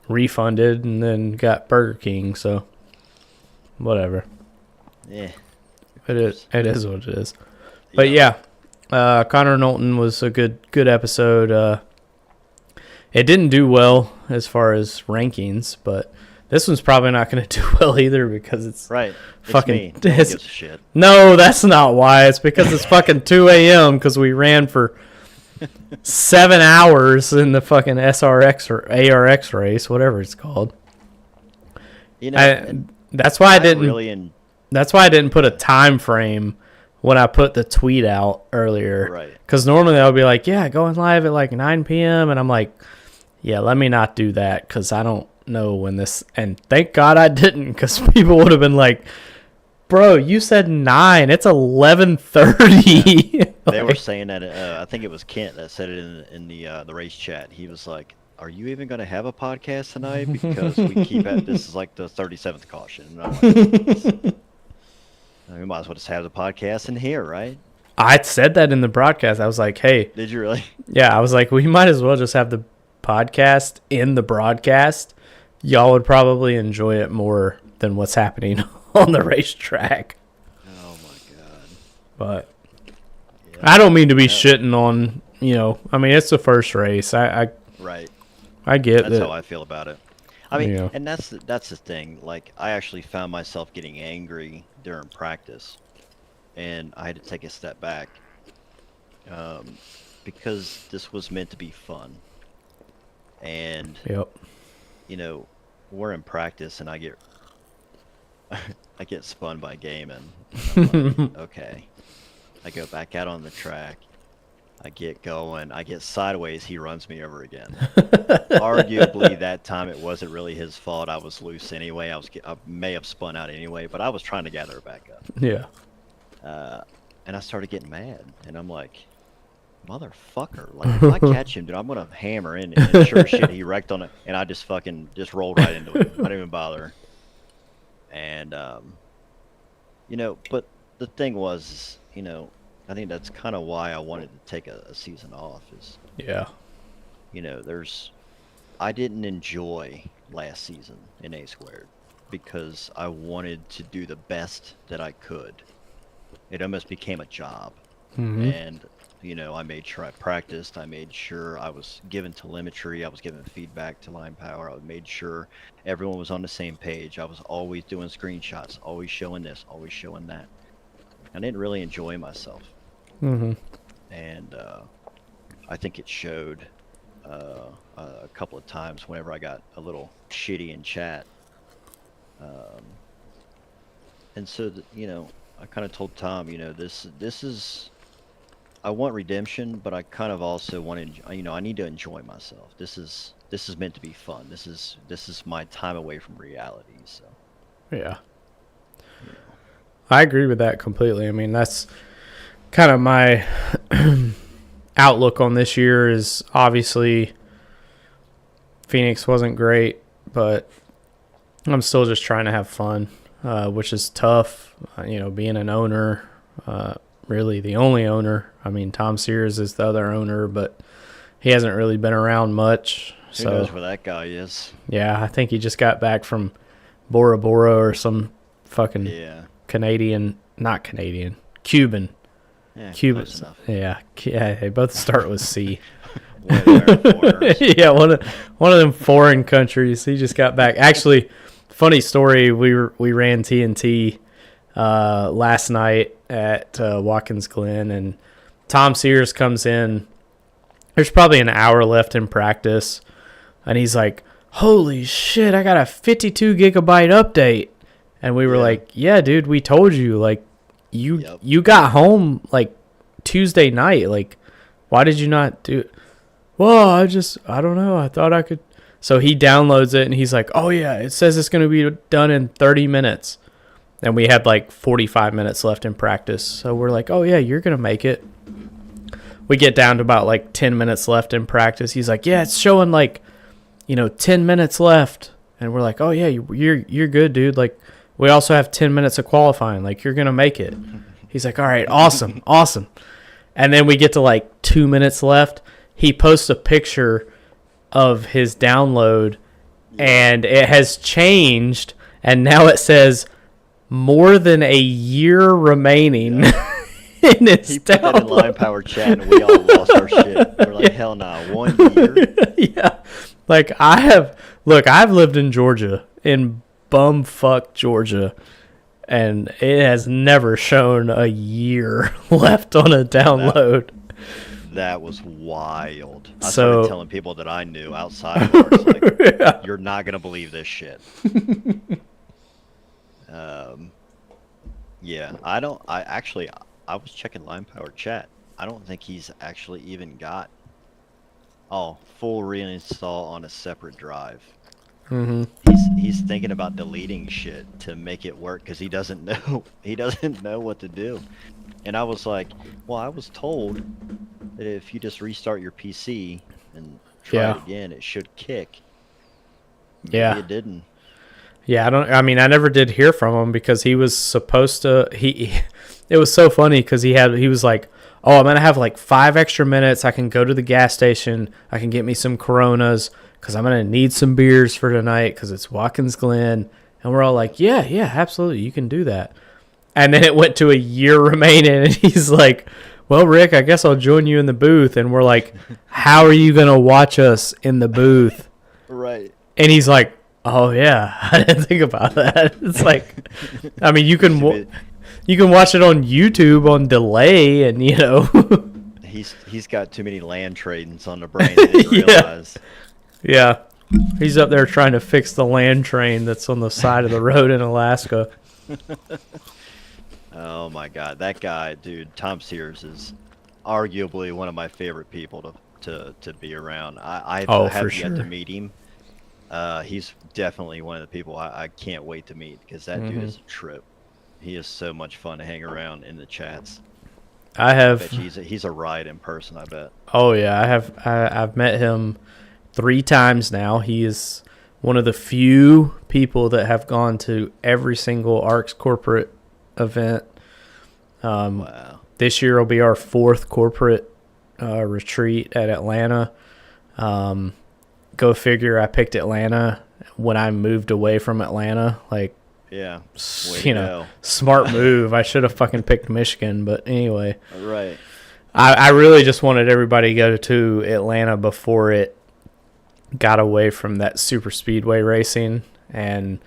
refunded, and then got Burger King, so whatever. Yeah, It is what it is. But yeah. Connor Knowlton was a good episode. It didn't do well as far as rankings, but this one's probably not going to do well either because it's right. Fucking. It's me. No one gives a shit. No, that's not why. It's because it's fucking 2 a.m. because we ran for 7 hours in the fucking SRX or ARX race, whatever it's called. That's why I didn't. That's why I didn't put a time frame when I put the tweet out earlier. Right. Because normally I would be like, yeah, going live at like 9 p.m. And I'm like, yeah, let me not do that because I don't know when this. And thank God I didn't, because people would have been like, bro, you said 9. It's 11:30. They were saying that. I think it was Kent that said it in the race chat. He was like, are you even going to have a podcast tonight? Because we keep at this is like the 37th caution. And I'm like, we might as well just have the podcast in here, right? I said that in the broadcast. I was like, hey. Did you really? Yeah, I was like, we might as well just have the podcast in the broadcast. Y'all would probably enjoy it more than what's happening on the racetrack. Oh, my God. But yeah. I don't mean to be shitting on, I mean, it's the first race. Right. I get That's how I feel about it. I mean, and that's the thing. Like, I actually found myself getting angry during practice, and I had to take a step back because this was meant to be fun. And we're in practice, and I get spun by Gaiman. I'm like, okay, I go back out on the track. I get going. I get sideways. He runs me over again. Arguably, that time it wasn't really his fault. I was loose anyway. I may have spun out anyway, but I was trying to gather it back up. Yeah. And I started getting mad, and I'm like, motherfucker! Like, if I catch him, dude, I'm gonna hammer in. And sure as shit, he wrecked on it, and I just rolled right into it. I didn't even bother. And but the thing was, I think that's kind of why I wanted to take a season off. I didn't enjoy last season in A Squared because I wanted to do the best that I could. It almost became a job. And I made sure I practiced. I made sure I was given telemetry. I was giving feedback to line power. I made sure everyone was on the same page. I was always doing screenshots, always showing this, always showing that. I didn't really enjoy myself. And I think it showed a couple of times whenever I got a little shitty in chat. And so, I kind of told Tom, this is, I want redemption, but I kind of also want to, I need to enjoy myself. This is this is meant to be fun. This is my time away from reality. So Yeah. I agree with that completely. I mean, that's kind of my outlook on this year is obviously Phoenix wasn't great, but I'm still just trying to have fun, which is tough. Being an owner, really the only owner. I mean, Tom Sears is the other owner, but he hasn't really been around much. Who knows where that guy is? Yeah, I think he just got back from Bora Bora or some fucking Cuban. Yeah, Cuban. close enough. Yeah, they both start with C. One of their foreigners. Yeah, one of them foreign countries. He just got back. Actually, funny story. We ran TNT last night at Watkins Glen, and Tom Sears comes in. There's probably an hour left in practice, and he's like, "Holy shit! I got a 52 gigabyte update." And we were like, "Yeah, dude, we told you. Like, you got home like Tuesday night. Like, why did you not do it?" Well, I don't know. I thought I could. So he downloads it and he's like, "Oh yeah, it says it's going to be done in 30 minutes." And we had like 45 minutes left in practice. So we're like, "Oh yeah, you're going to make it." We get down to about like 10 minutes left in practice. He's like, "Yeah, it's showing like, 10 minutes left." And we're like, "Oh yeah, you're good, dude. Like, we also have 10 minutes of qualifying. Like, you're going to make it." He's like, "All right, awesome, awesome." And then we get to like 2 minutes left. He posts a picture of his download, and it has changed, and now it says more than a year remaining. In his he put that in Line Power chat, and we all lost our shit. We're like, hell no, 1 year? Yeah. Like, I've lived in Georgia, in bumfuck Georgia, and it has never shown a year left on a download. That was wild. I started telling people that I knew outside of ours, like, you're not going to believe this shit. Yeah, I was checking Line Power chat. I don't think he's actually even got full reinstall on a separate drive. Mm-hmm. He's thinking about deleting shit to make it work because he doesn't know what to do. And I was like, well, I was told that if you just restart your PC and try it again, it should kick. Maybe it didn't. Yeah, I never did hear from him because he was supposed to. It was so funny because he was like, "Oh, I'm gonna have like 5 extra minutes. I can go to the gas station. I can get me some Coronas because I'm gonna need some beers for tonight because it's Watkins Glen." And we're all like, "Yeah, absolutely, you can do that." And then it went to a year remaining, and he's like, "Well, Rick, I guess I'll join you in the booth." And we're like, "How are you gonna watch us in the booth?" Right. And he's like, "Oh yeah, I didn't think about that." It's like, I mean, you can watch it on YouTube on delay, and he's got too many land tradings on the brain. I didn't realize. Yeah, he's up there trying to fix the land train that's on the side of the road in Alaska. Oh my God, that guy, dude, Tom Sears is arguably one of my favorite people to be around. I have yet to meet him. He's definitely one of the people I can't wait to meet because that dude is a trip. He is so much fun to hang around in the chats. I bet he's a ride in person, I bet. Oh yeah, I've met him 3 times now. He is one of the few people that have gone to every single ARCS corporate event. Wow. This year will be our 4th corporate retreat at Atlanta. Go figure, I picked Atlanta when I moved away from Atlanta. Like, yeah, smart move. I should have fucking picked Michigan, but anyway. Right. I really just wanted everybody to go to Atlanta before it got away from that super speedway racing, and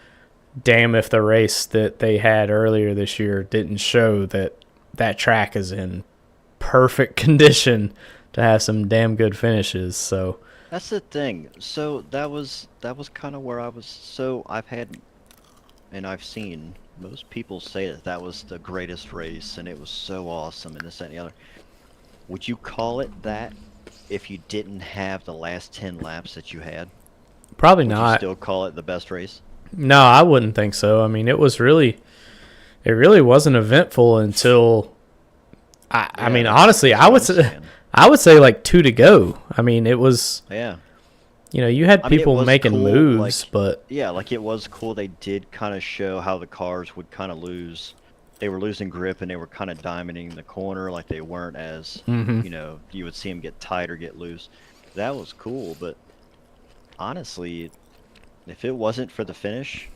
damn if the race that they had earlier this year didn't show that track is in perfect condition to have some damn good finishes. So that's the thing. So that was kind of where I was. So I've seen most people say that was the greatest race and it was so awesome and this, that, and the other. Would you call it that if you didn't have the last 10 laps that you had, Probably would you not. still call it the best race? No, I wouldn't think so. I mean, it really wasn't eventful until I mean, that's- honestly, that's I what would I'm say saying. I would say like 2 to go. I mean, it was, Yeah. you had I mean, it people was making cool, moves, like, but yeah, like it was cool. They did kind of show how the cars would kind of lose. They were losing grip and they were kind of diamonding the corner, like they weren't as, Mhm. you would see them get tight or get loose. That was cool, but honestly, if it wasn't for the finish,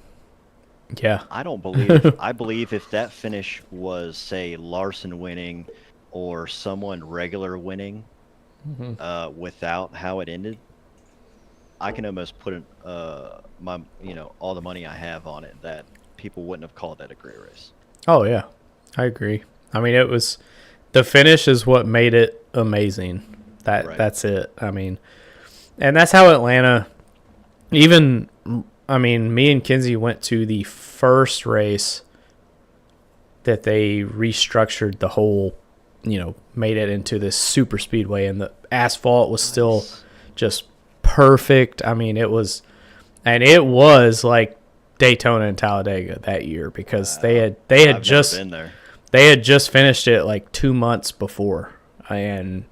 yeah. I don't believe. I believe if that finish was, say, Larson winning or someone regular winning, without how it ended, I can almost put my all the money I have on it that people wouldn't have called that a great race. Oh yeah, I agree. I mean, it was the finish is what made it amazing. Right. That's it. I mean, and that's how Atlanta. Even I mean, me and Kinsey went to the first race that they restructured the whole, made it into this super speedway, and the asphalt was still Nice. just perfect. I mean, it was like Daytona and Talladega that year because they had I've just never been there. they had just finished it like 2 months before, and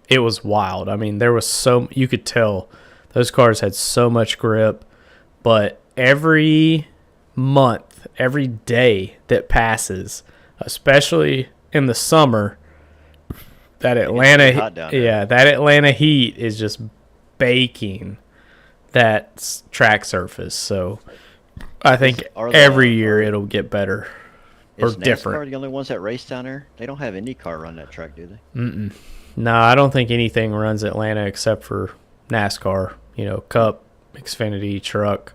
it was wild. I mean, there was you could tell those cars had so much grip, but every month, every day that passes, especially in the summer, that really hot down there. that Atlanta heat is just baking that track surface. So I think Are every year it'll get better or Is NASCAR different. the only ones that race down there? They don't have IndyCar run that track, do they? No, I don't think anything runs Atlanta except for NASCAR. Cup, Xfinity, Truck.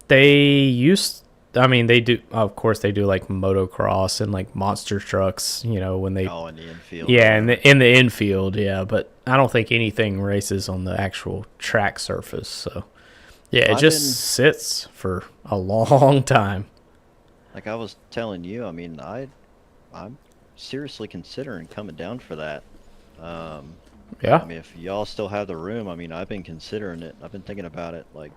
They do. Of course, they do like motocross and like monster trucks. When they, Oh, in the infield. yeah, in the infield, yeah. But I don't think anything races on the actual track surface. So, yeah, it I've just been- sits for a long time. Like I was telling you, I mean, I'm seriously considering coming down for that. Yeah, I mean, if y'all still have the room, I mean, I've been considering it. I've been thinking about it. Like,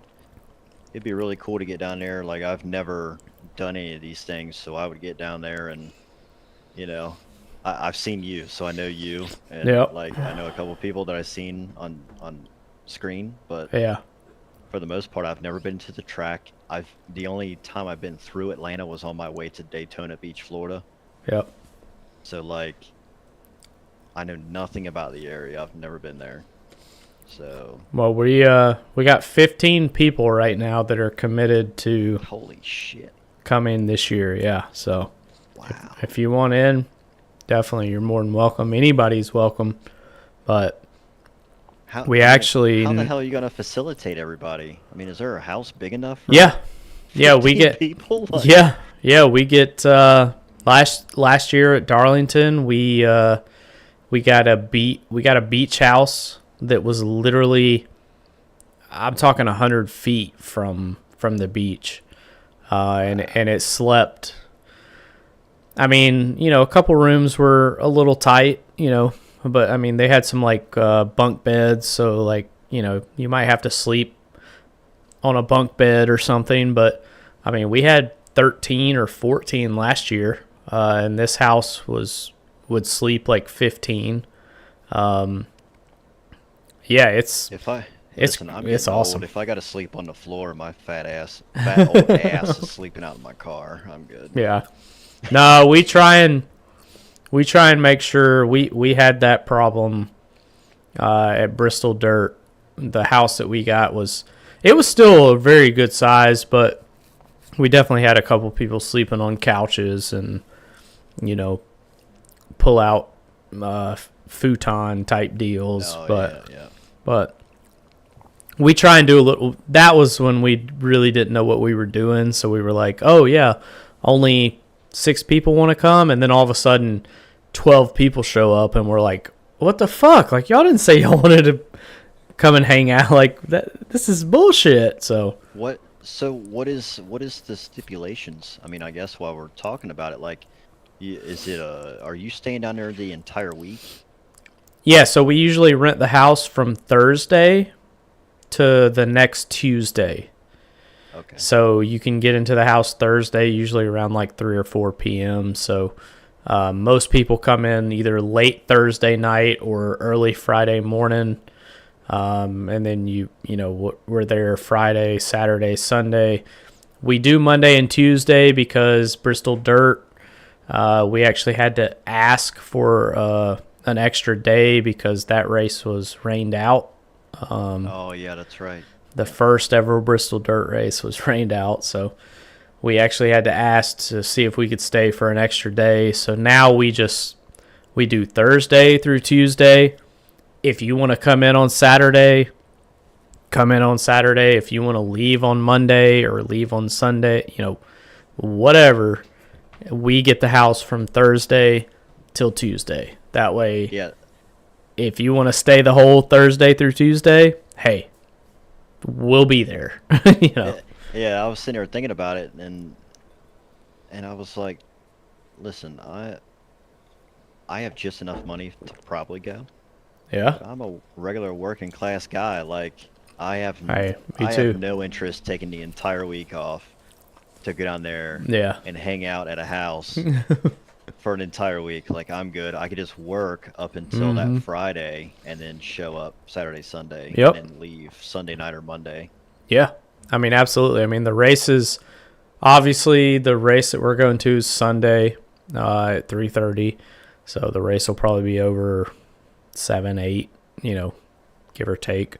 it'd be really cool to get down there. Like, I've never done any of these things, so I would get down there and, I've seen you, so I know you, and Yep. like I know a couple of people that I've seen on screen, but yeah. for the most part, I've never been to the track. The only time I've been through Atlanta was on my way to Daytona Beach, Florida. Yep. So like, I know nothing about the area. I've never been there. So Well, we got 15 people right now that are committed to holy shit! coming this year. Yeah, so Wow. if you want in, definitely you're more than welcome. Anybody's welcome, but How, we I mean, actually- How the hell are you gonna facilitate everybody? I mean, is there a house big enough? For yeah, we 15 get people. Like, we get last year at Darlington we got a beach house that was literally, I'm talking 100 feet from the beach, and it slept. I mean, a couple rooms were a little tight, but I mean they had some like bunk beds, so like you might have to sleep on a bunk bed or something. But I mean we had 13 or 14 last year, and this house would sleep like 15. Yeah, it's Listen, I'm it's getting awesome. old. If I got to sleep on the floor, my fat old ass is sleeping out in my car. I'm good. Yeah. No, we try and make sure we had that problem at Bristol Dirt. The house that we got was still a very good size, but we definitely had a couple people sleeping on couches and pull out futon type deals. Oh, but yeah. but we try and do a little. That was when we really didn't know what we were doing, so we were like, oh yeah, only 6 people want to come, and then all of a sudden 12 people show up, and we're like, what the fuck? Like, y'all didn't say y'all wanted to come and hang out. Like, this is bullshit. So What is the stipulations? I mean, I guess while we're talking about it, like, are you staying down there the entire week? Yeah, so we usually rent the house from Thursday to the next Tuesday. Okay. So you can get into the house Thursday, usually around like 3 or 4 p.m. So most people come in either late Thursday night or early Friday morning. And then we're there Friday, Saturday, Sunday. We do Monday and Tuesday because Bristol Dirt, we actually had to ask for an extra day because that race was rained out. Oh, yeah, that's right. The first ever Bristol Dirt race was rained out, so we actually had to ask to see if we could stay for an extra day. So now we do Thursday through Tuesday. If you want to come in on Saturday, come in on Saturday. If you want to leave on Monday or leave on Sunday, whatever, we get the house from Thursday till Tuesday. That way, Yeah. if you want to stay the whole Thursday through Tuesday, hey, we'll be there. Yeah, I was sitting there thinking about it, and I was like, listen, I have just enough money to probably go. Yeah. I'm a regular working class guy. Like, I have Me I too. have no interest taking the entire week off to go down there Yeah. and hang out at a house for an entire week. Like, I'm good. I could just work up until that Friday and then show up Saturday, Sunday, Yep. and then leave Sunday night or Monday. Yeah. I mean, absolutely. I mean, the race is obviously the race that we're going to is Sunday at 3:30. So the race will probably be over 7, 8, give or take.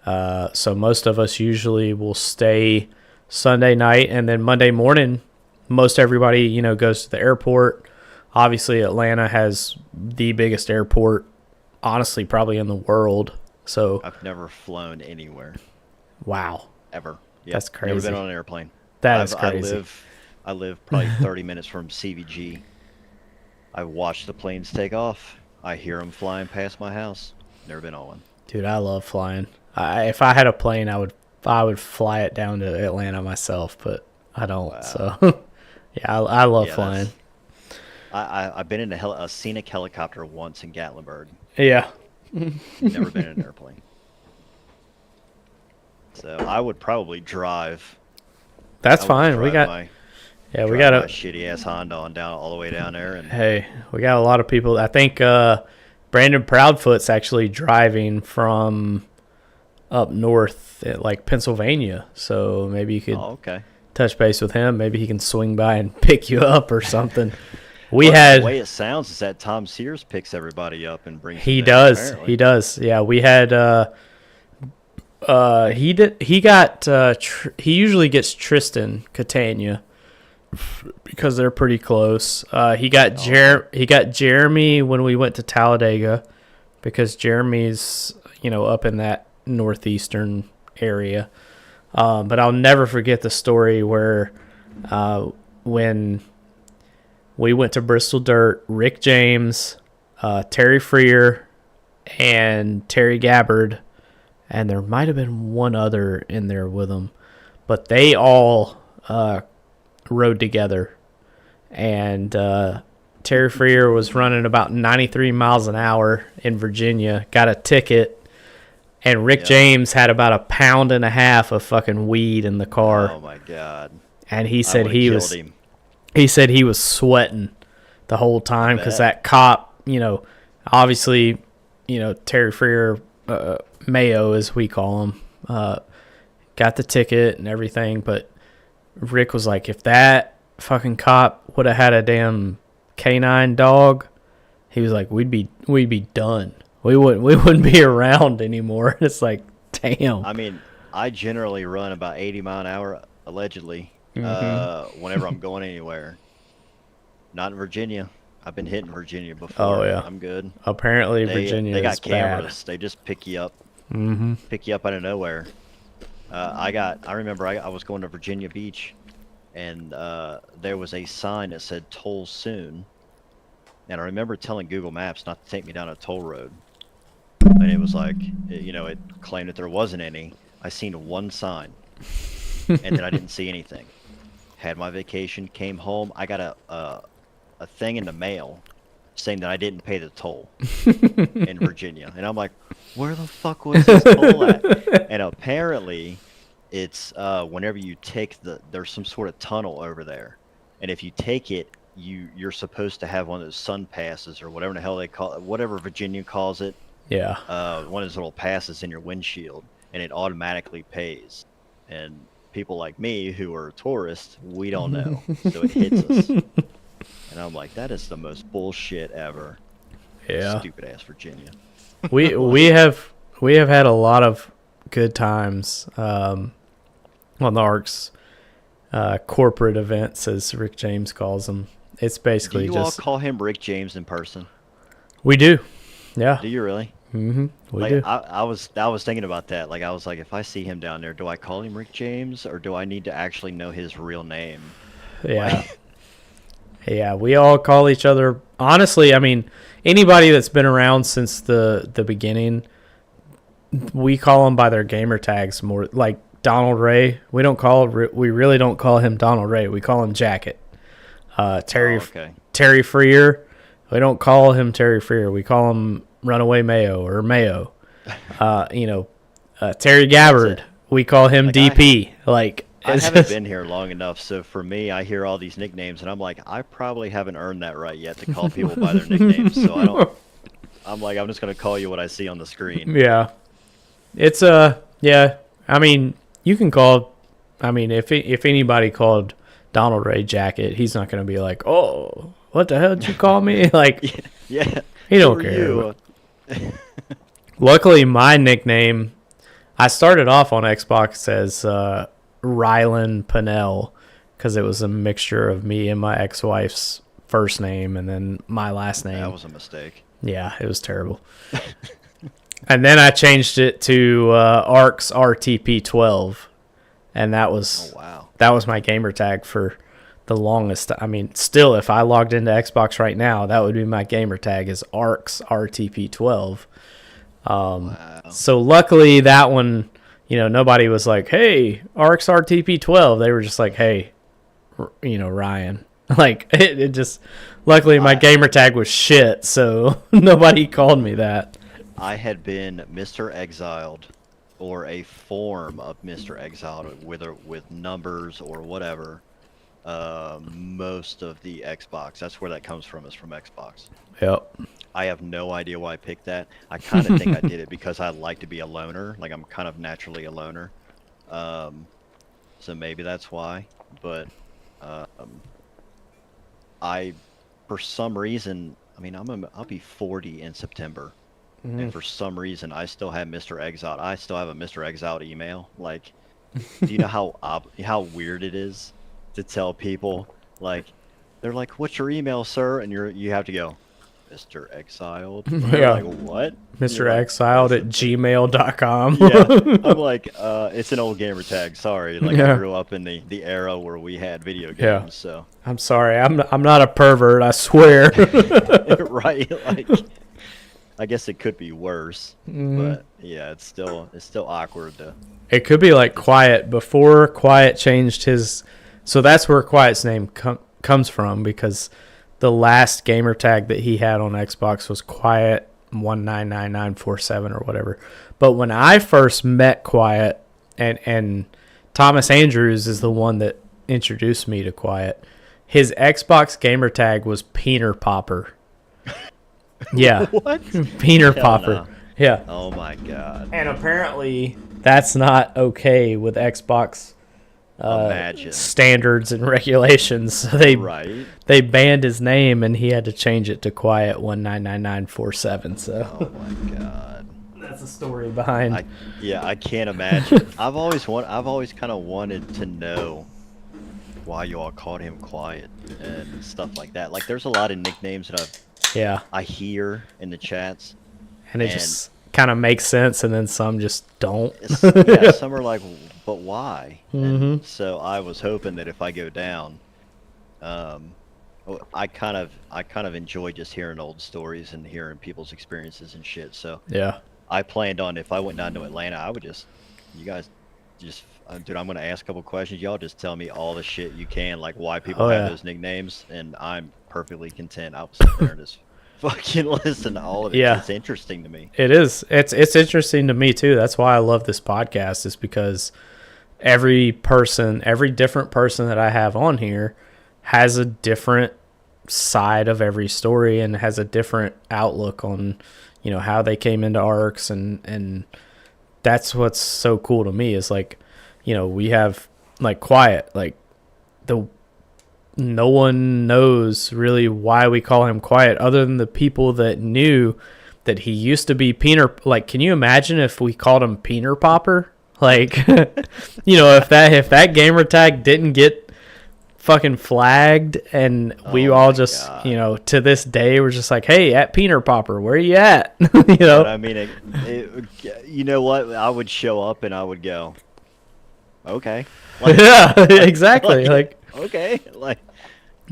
So most of us usually will stay Sunday night, and then Monday morning, most everybody, goes to the airport. Obviously, Atlanta has the biggest airport, honestly, probably in the world. So, I've never flown anywhere, wow. ever. Yep. That's Never crazy. been on an airplane. That is crazy. I live probably 30 minutes from CVG. I watch the planes take off. I hear them flying past my house. Never been on one. Dude, I love flying. If I had a plane, I would fly it down to Atlanta myself, but I don't. Wow. So, yeah, I love Yeah, flying. I've been in a scenic helicopter once in Gatlinburg. Yeah. Never been in an airplane. So I would probably drive. That's I would fine. We drive got my, yeah, we drive got my a shitty ass Honda on down all the way down there, and hey, we got a lot of people. I think Brandon Proudfoot's actually driving from up north at like Pennsylvania. So maybe you could oh, okay. touch base with him. Maybe he can swing by and pick you up or something. Well, the way it sounds is that Tom Sears picks everybody up and brings. He them in, does. apparently. He does. Yeah, we had he usually gets Tristan Catania because they're pretty close. He got Jeremy when we went to Talladega because Jeremy's, up in that northeastern area. But I'll never forget the story where when we went to Bristol Dirt, Rick James, Terry Freer, and Terry Gabbard, and there might have been one other in there with them, but they all rode together. And Terry Freer was running about 93 miles an hour in Virginia, got a ticket, and Rick James had about 1.5 pounds of fucking weed in the car. Oh my god! And he said him. he said he was sweating the whole time because that cop, obviously, Terry Freer, Mayo as we call him, got the ticket and everything. But Rick was like, if that fucking cop would have had a damn canine dog, he was like, we'd be done. We wouldn't be around anymore. It's like, damn. I mean, I generally run about 80 mile an hour, allegedly, whenever I'm going anywhere. Not in Virginia. I've been hitting Virginia before. Oh, yeah. I'm good. Apparently, Virginia they got is bad. cameras. They just pick you up. Mm-hmm. Pick you up out of nowhere. I remember I was going to Virginia Beach, and there was a sign that said "Toll Soon," and I remember telling Google Maps not to take me down a toll road. And it was like, it claimed that there wasn't any. I seen one sign, and then I didn't see anything. Had my vacation, came home. I got a thing in the mail saying that I didn't pay the toll in Virginia. And I'm like, where the fuck was this toll at? And apparently it's whenever you take there's some sort of tunnel over there. And if you take it, you're supposed to have one of those sun passes or whatever the hell they call it, whatever Virginia calls it. Yeah. One of those little passes in your windshield, and it automatically pays. And people like me who are tourists, we don't know, so it hits us. And I'm like, that is the most bullshit ever. Yeah. Stupid ass Virginia. we have had a lot of good times on the ARCS corporate events, as Rick James calls them. It's basically Do you all just call him Rick James in person? we do. Yeah. Do you really? Mm-hmm. We Like, do. I was thinking about that. Like I was like, if I see him down there, do I call him Rick James or do I need to actually know his real name? Yeah. Yeah, we all call each other. Honestly, I mean, anybody that's been around since the beginning, we call them by their gamer tags more. Like Donald Ray, we really don't call him Donald Ray. We call him Jacket. Terry Oh, okay. Terry Freer, we don't call him Terry Freer. We call him Runaway Mayo or Mayo. Terry Gabbard, we call him Like, DP. I haven't been here long enough, so for me, I hear all these nicknames, and I'm like, I probably haven't earned that right yet to call people by their nicknames. So I don't. I'm like, I'm just gonna call you what I see on the screen. Yeah. It's yeah. I mean, you can call. I mean, if anybody called Donald Ray Jacket, he's not going to be like, "Oh, what the hell did you call me?" Like, Yeah. he don't Who are care. you? Luckily, my nickname, I started off on Xbox as Rylan Pinnell because it was a mixture of me and my ex-wife's first name and then my last name. That was a mistake. Yeah, it was terrible. And then I changed it to ARCS RTP12, and that was Oh wow. that was my gamer tag for the longest. I mean, still, if I logged into Xbox right now, that would be my gamer tag is ARCS RTP12. Wow. So luckily that one, nobody was like, "Hey, ARCS RTP12." They were just like, "Hey, Ryan." Like it just. Luckily, my gamer tag was shit, so nobody called me that. I had been Mr. Exiled, or a form of Mr. Exiled, whether with numbers or whatever. Most of the Xbox. That's where that comes from. Is from Xbox. Yep. I have no idea why I picked that. I kind of think I did it because I like to be a loner. Like I'm kind of naturally a loner. So maybe that's why. But for some reason, I mean, I'll be 40 in September, and for some reason, I still have Mr. Exiled. I still have a Mr. Exiled email. Like, do you know how weird it is to tell people? Like, they're like, "What's your email, sir?" And you have to go, Mr. Exiled. Yeah. Like, what? Mr. You're like, Exiled at gmail.com. yeah. I'm like, it's an old gamer tag. Sorry. Like, Yeah. I grew up in the era where we had video games. Yeah. So, I'm sorry. I'm not a pervert, I swear. right? Like, I guess it could be worse, but yeah, it's still awkward to. It could be like Quiet. Before Quiet changed his... So that's where Quiet's name comes from, because the last gamer tag that he had on Xbox was Quiet 199947 or whatever. But when I first met Quiet, and Thomas Andrews is the one that introduced me to Quiet, his Xbox gamer tag was Peener Popper. Yeah. What? Peener Hell Popper. no. Yeah. Oh my god. And apparently that's not okay with Xbox Imagine. standards and regulations. So Right. they banned his name, and he had to change it to Quiet 199947. So Oh my god. that's the story behind. I can't imagine. I've always kind of wanted to know why you all called him Quiet and stuff like that. Like, there's a lot of nicknames that Yeah, I hear in the chats. and it just kind of makes sense, and then some just don't. Yeah, some are like, but why? Mm-hmm. And so I was hoping that if I go down, I kind of enjoy just hearing old stories and hearing people's experiences and shit. So Yeah, I planned on, if I went down to Atlanta, I would you guys dude, I'm gonna ask a couple questions. Y'all just tell me all the shit you can, like why people Oh, have yeah. those nicknames, and I'm perfectly content. I'll sit there and just fucking listen to all of it. Yeah. It's interesting to me. It is. It's interesting to me too. That's why I love this podcast, is because every different person that I have on here has a different side of every story and has a different outlook on, how they came into ARCS, and that's what's so cool to me is like, we have like Quiet, like no one knows really why we call him Quiet other than the people that knew that he used to be Peener. Like, can you imagine if we called him Peener Popper? Like, if that gamer tag didn't get fucking flagged, and we all just, God. To this day, we're just like, hey, at Peener Popper, where are you at? But I mean, you know what? I would show up and I would go, okay. Like, yeah, exactly. Like, okay. Like,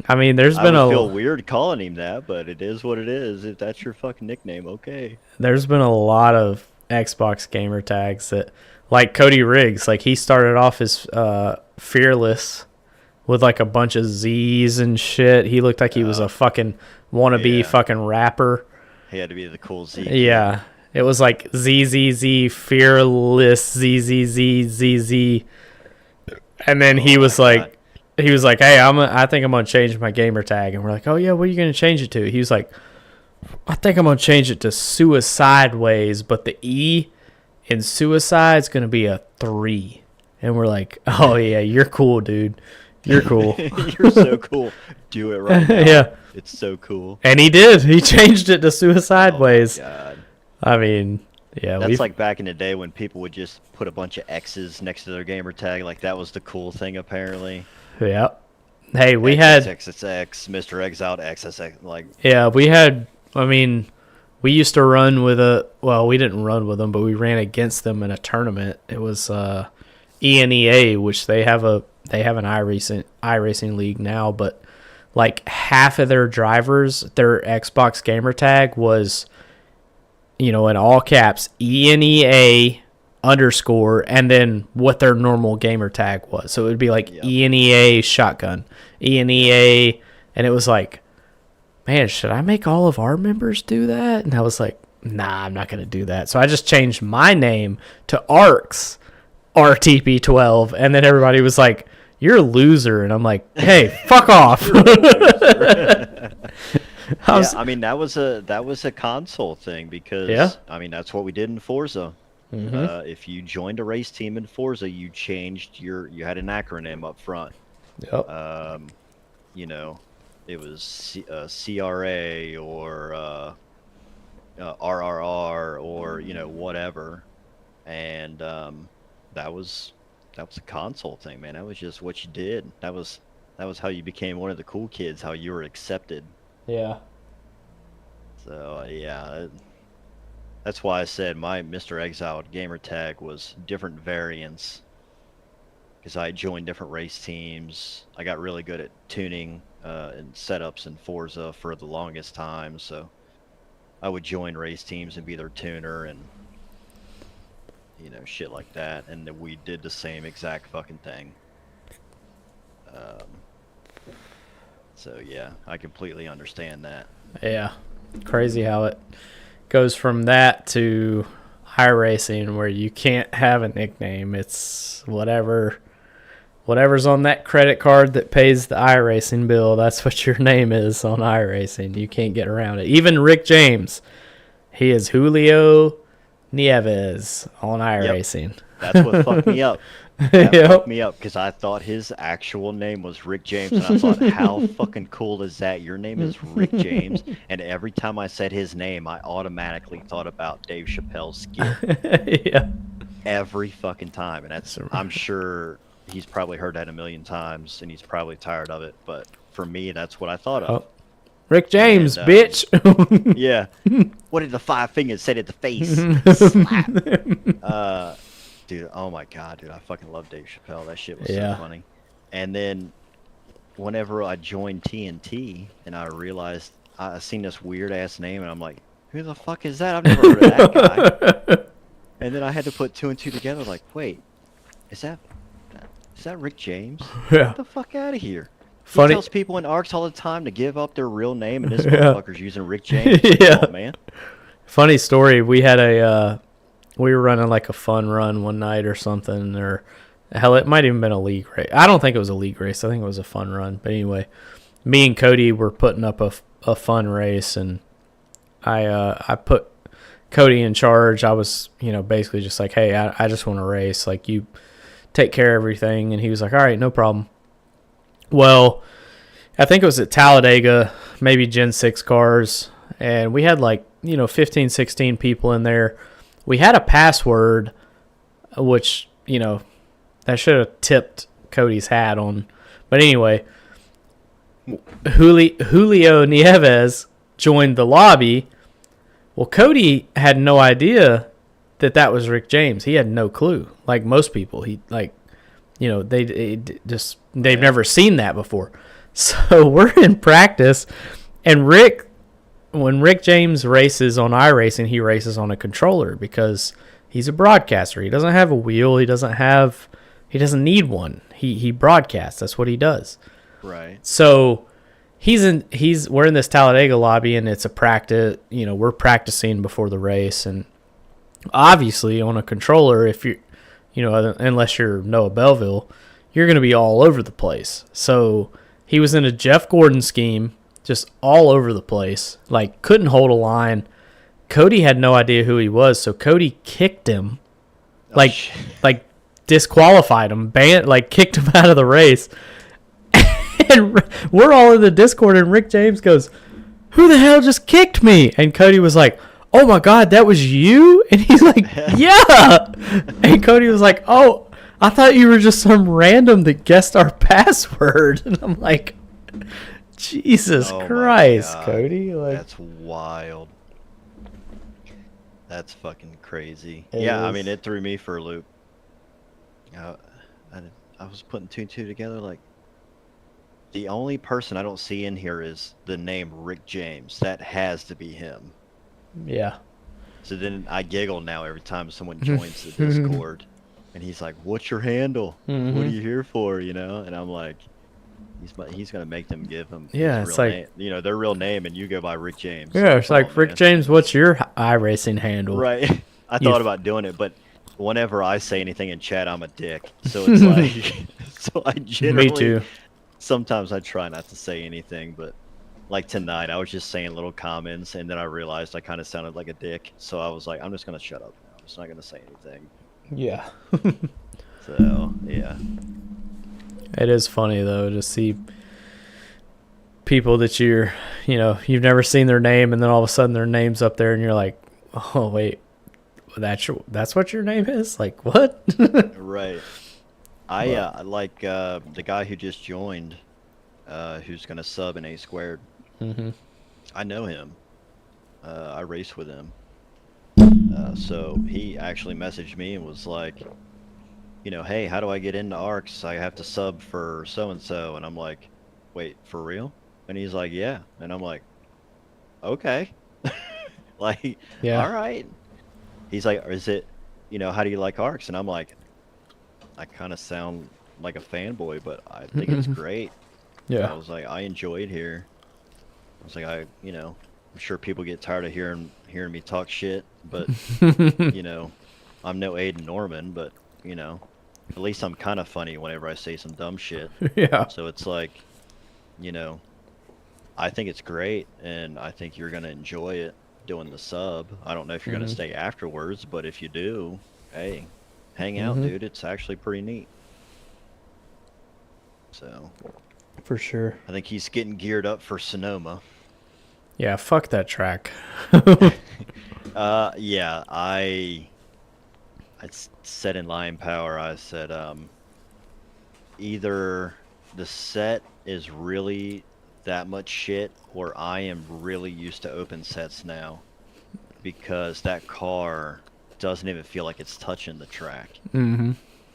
I mean, there's been I would feel weird calling him that, but it is what it is. If that's your fucking nickname, okay. There's been a lot of Xbox gamer tags that, like Cody Riggs, like he started off as Fearless with like a bunch of Z's and shit. He looked like he was a fucking wannabe fucking rapper. He had to be the cool Z. Yeah. It was like ZZZ Fearless ZZZ. And then he was like, hey, I think I'm going to change my gamer tag. And we're like, oh yeah, what are you going to change it to? He was like, I think I'm going to change it to Suicide Ways, but the E in Suicide's going to be a 3. And we're like, oh yeah, you're cool, dude. You're cool. You're so cool. Do it right now. Yeah. It's so cool. And he did. He changed it to Suicide Ways. God. I mean, yeah. That's like back in the day when people would just put a bunch of X's next to their gamer tag. Like, that was the cool thing, apparently. Yeah. Hey, we had... XXX, Mr. Exiled, XXX, like... Yeah, we had... I mean, we used to run with a... Well, we didn't run with them, but we ran against them in a tournament. It was ENEA, which they have an iRacing league now, but like half of their drivers, their Xbox gamer tag was, in all caps, ENEA _ and then what their normal gamer tag was. So it would be like ENEA shotgun, ENEA, and it was like, man, should I make all of our members do that? And I was like, nah, I'm not going to do that. So I just changed my name to ARCS RTP12, and then everybody was like, you're a loser. And I'm like, hey, fuck off. I mean, that was a console thing because I mean, that's what we did in Forza. Mm-hmm. If you joined a race team in Forza, you changed you had an acronym up front. Yep. It was CRA or RRR or whatever, and that was a console thing, man. That was just what you did. That was how you became one of the cool kids. How you were accepted. Yeah. So yeah, that's why I said my Mr. Exiled gamer tag was different variants, because I joined different race teams. I got really good at tuning and setups in Forza for the longest time, so I would join race teams and be their tuner and shit like that, and then we did the same exact fucking thing. So yeah, I completely understand that. Yeah, crazy how it goes from that to iRacing, where you can't have a nickname. It's whatever's on that credit card that pays the iRacing bill. That's what your name is on iRacing. You can't get around it. Even Rick James, he is Julio Nieves on iRacing. Yep. That's what fucked me up. That fucked me up because I thought his actual name was Rick James, and I thought, how fucking cool is that? Your name is Rick James, and every time I said his name, I automatically thought about Dave Chappelle's skit. Yeah. Every fucking time, and I'm sure he's probably heard that a million times, and he's probably tired of it. But for me, that's what I thought of. Rick James, bitch. Yeah. What did the 5 fingers say to the face? Slap. Dude, oh my god, dude, I fucking love Dave Chappelle. That shit was so funny. And then whenever I joined TNT and I realized I seen this weird ass name, and I'm like, who the fuck is that? I've never heard of that guy. And then I had to put 2 and 2 together, like, wait, is that Rick James? Yeah. Get the fuck out of here. He Funny. tells people in ARCS all the time to give up their real name, and this Yeah. motherfucker's using Rick James. Like, Yeah. come on, man. Funny story. We had we were running like a fun run one night or something, or hell, it might even been a league race. I don't think it was a league race. I think it was a fun run. But anyway, me and Cody were putting up a fun race, and I put Cody in charge. I was, basically just like, hey, I just want to race. Like, you take care of everything. And he was like, all right, no problem. Well, I think it was at Talladega, maybe Gen 6 cars, and we had 15, 16 people in there. We had a password, which, that should have tipped Cody's hat on. But anyway, Julio Nieves joined the lobby. Well, Cody had no idea that was Rick James. He had no clue. Like most people, they've never seen that before. So we're in practice, and when Rick James races on iRacing, he races on a controller because he's a broadcaster. He doesn't have a wheel. He doesn't need one. He broadcasts. That's what he does. Right. So we're in this Talladega lobby, and it's a practice. We're practicing before the race, and obviously on a controller, if you unless you're Noah Belleville, you're going to be all over the place. So he was in a Jeff Gordon scheme, just all over the place, like couldn't hold a line. Cody had no idea who he was, so Cody kicked him, like disqualified him, kicked him out of the race. And we're all in the Discord, and Rick James goes, "Who the hell just kicked me?" And Cody was like, "Oh my God, that was you?" And he's like, "Yeah." And Cody was like, "Oh, I thought you were just some random that guessed our password." And I'm like, Jesus Christ, Cody. That's wild. That's fucking crazy. It I is. mean, it threw me for a loop. I was putting two and two together. Like, the only person I don't see in here is the name Rick James. That has to be him. Yeah. So then I giggle now every time someone joins the Discord, and he's like, "What's your handle? What are you here for?" And I'm like, he's gonna make them give him his it's real like name. Their real name, and you go by Rick James. yeah, it's Come like on, Rick man. James. What's your iRacing handle? Right. I thought about doing it, but whenever I say anything in chat, I'm a dick. So it's like, so I generally. Me too. Sometimes I try not to say anything, but like tonight, I was just saying little comments, and then I realized I kind of sounded like a dick. So I was like, I'm just gonna shut up now. I'm just not gonna say anything. Yeah. So yeah. It is funny though to see people that you've never seen their name, and then all of a sudden their name's up there, and you're like, oh wait, that's what your name is? Like what? Right. I like the guy who just joined, who's gonna sub in A squared. I know him. I race with him. So he actually messaged me and was like, hey, how do I get into ARCS? I have to sub for so and so, and I'm like, wait, for real? And he's like, yeah, and I'm like, okay, like, Yeah. all right. He's like, is it, how do you like ARCS? And I'm like, I kind of sound like a fanboy, but I think it's great. Yeah. I was like, I enjoy it here. I was like, I'm sure people get tired of hearing me talk shit, but I'm no Aiden Norman, but at least I'm kind of funny whenever I say some dumb shit. Yeah. So it's like, I think it's great, and I think you're gonna enjoy it doing the sub. I don't know if you're gonna stay afterwards, but if you do, hey, hang out, dude. It's actually pretty neat. So For sure. I think he's getting geared up for Sonoma. Yeah, fuck that track. Yeah, I said in Lion Power, I said, either the set is really that much shit, or I am really used to open sets now, because that car doesn't even feel like it's touching the track.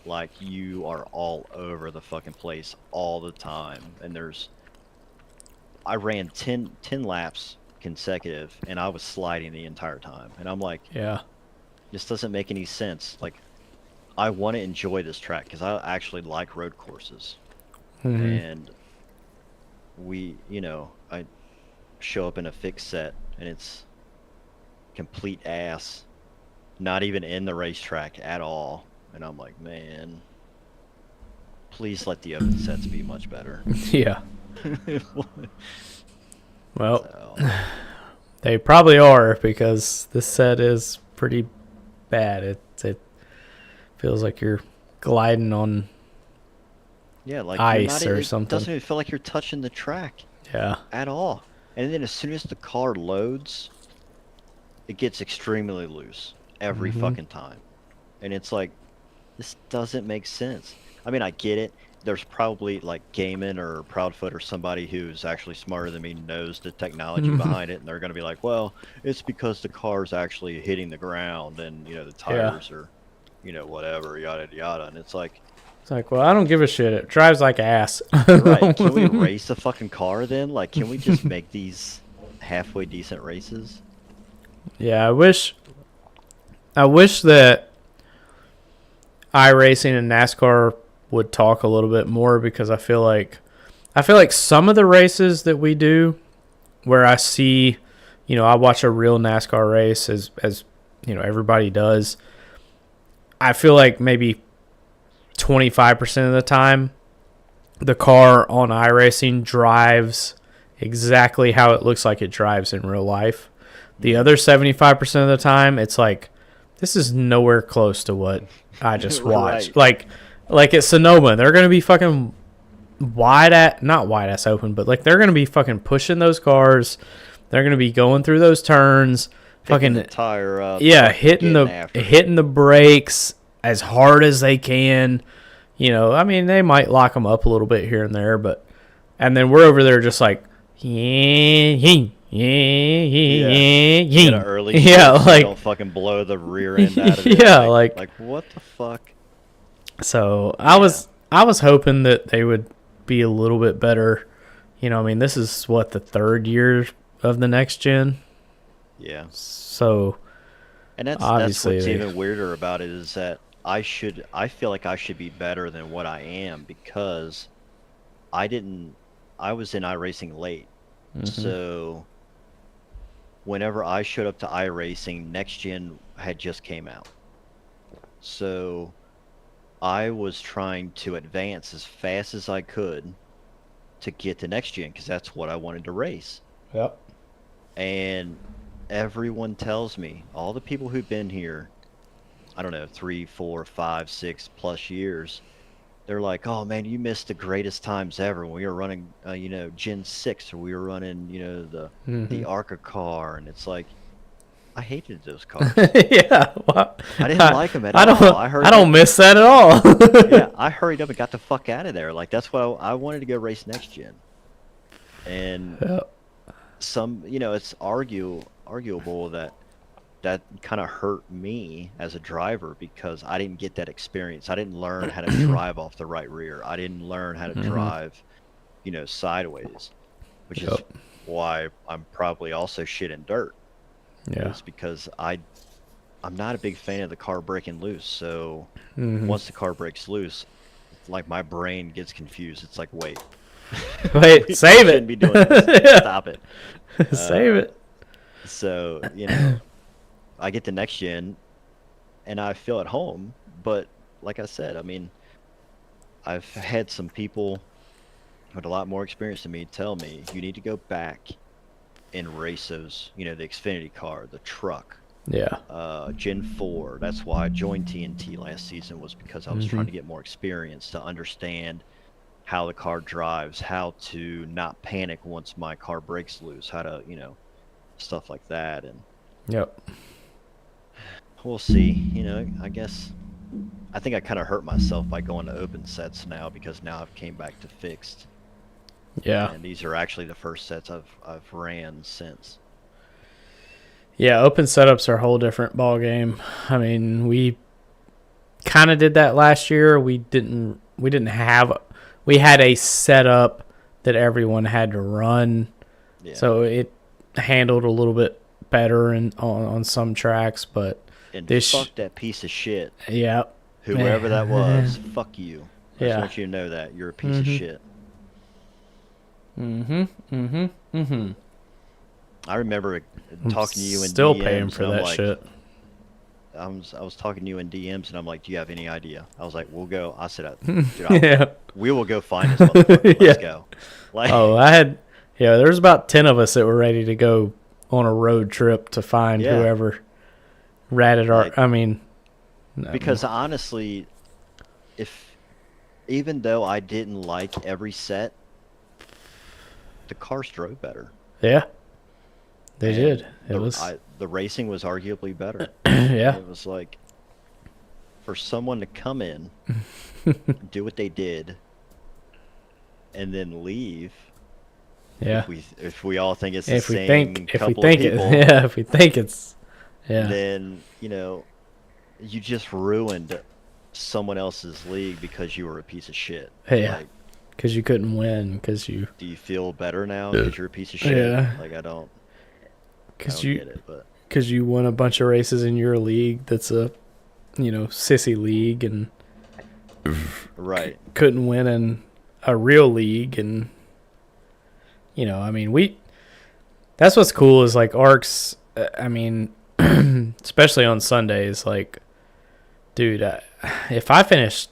Like, you are all over the fucking place all the time, and I ran 10 laps consecutive, and I was sliding the entire time, and I'm like, Yeah. this doesn't make any sense. Like, I want to enjoy this track because I actually like road courses, and I show up in a fixed set and it's complete ass, not even in the racetrack at all, and I'm like, man, please let the open sets be much better. Yeah. Well, So, they probably are, because this set is pretty bad. It feels like you're gliding on yeah, like ice or it something. doesn't even feel like you're touching the track Yeah. at all. And then as soon as the car loads, it gets extremely loose every fucking time. And it's like, this doesn't make sense. I mean, I get it. There's probably like Gaiman or Proudfoot or somebody who's actually smarter than me knows the technology behind it, and they're going to be like, well, it's because the car's actually hitting the ground and, the tires are, whatever, yada, yada. And it's like, Well, I don't give a shit. It drives like ass. right, can we race a fucking car then? Like, can we just make these halfway decent races? Yeah, I wish that iRacing and NASCAR would talk a little bit more, because I feel like some of the races that we do, where I see, I watch a real NASCAR race as everybody does. I feel like maybe 25% of the time, the car on iRacing drives exactly how it looks like it drives in real life. The other 75% of the time, it's like, this is nowhere close to what I just watched. Right. Like at Sonoma, they're going to be fucking not wide ass open, but like they're going to be fucking pushing those cars. They're going to be going through those turns, Picking fucking the tire up. yeah, getting after it. hitting the brakes as hard as they can. I mean, they might lock them up a little bit here and there, and then we're over there just like, Get an early yeah, so like, don't fucking blow the rear end out of it. yeah, like what the fuck? So I was hoping that they would be a little bit better. I mean, this is what, the third year of the next gen. Yeah. So, And that's obviously what's even weirder about it, is that I feel like I should be better than what I am, because I was in iRacing late. So whenever I showed up to iRacing, next gen had just came out. So I was trying to advance as fast as I could to get to next gen, because that's what I wanted to race. Yep. And everyone tells me, all the people who've been here, I don't know, 3, 4, 5, 6+ years, they're like, oh man, you missed the greatest times ever when we were running, Gen 6, or we were running, the ARCS car. And it's like, I hated those cars. Yeah. Well, I didn't like them at all. I don't miss that at all. Yeah, I hurried up and got the fuck out of there. Like, that's why I wanted to go race next gen. And Yep. it's arguable that kind of hurt me as a driver, because I didn't get that experience. I didn't learn how to drive off the right rear. I didn't learn how to drive, sideways, which is why I'm probably also shit in dirt. Yeah. It's because I'm not a big fan of the car breaking loose. So once the car breaks loose, like, my brain gets confused. It's like, wait, save it. Shouldn't be doing this. Stop it. Save it. So I get to next gen and I feel at home, but like I said, I mean, I've had some people with a lot more experience than me tell me, you need to go back and race those, the Xfinity car, the truck, Yeah. Gen 4. That's why I joined TNT last season, was because I was trying to get more experience to understand how the car drives, how to not panic once my car breaks loose, how to, stuff like that. And Yep. we'll see. I think I kind of hurt myself by going to open sets now, because now I've came back to fixed. Yeah. And these are actually the first sets I've ran since. Yeah, open setups are a whole different ball game. I mean, we kind of did that last year. We had a setup that everyone had to run. Yeah. So it handled a little bit better on some tracks, but And this fuck that piece of shit. Yeah. Whoever that was, fuck you. I just Yeah. want you to know that. You're a piece of shit. I remember talking to you in Still DMs, paying for and I'm that like, shit. I was talking to you in DMs, and I'm like, "Do you have any idea?" I was like, "We'll go." I said, Yeah. we will go find this motherfucker. Let's Yeah. go." Like, Oh, there was about 10 of us that were ready to go on a road trip to find Yeah. whoever ratted our, Like- I mean. because honestly, even though I didn't like every set, the cars drove better. Yeah. They And did. It was, the racing was arguably better. yeah. It was like, for someone to come in, do what they did, and then leave. Yeah. If we all think it's the If we same think, if we couple think of it, people, yeah, if we think it's, yeah. then you just ruined someone else's league because you were a piece of shit. Yeah. Like, Because you couldn't win, because you, do you feel better now because you're a piece of shit? Yeah. Like, I don't because get you, it, but because you won a bunch of races in your league that's a, sissy league, and right. couldn't win in a real league. And I mean, that's what's cool is like ARCS. I mean, especially on Sundays, like, dude, if I finish,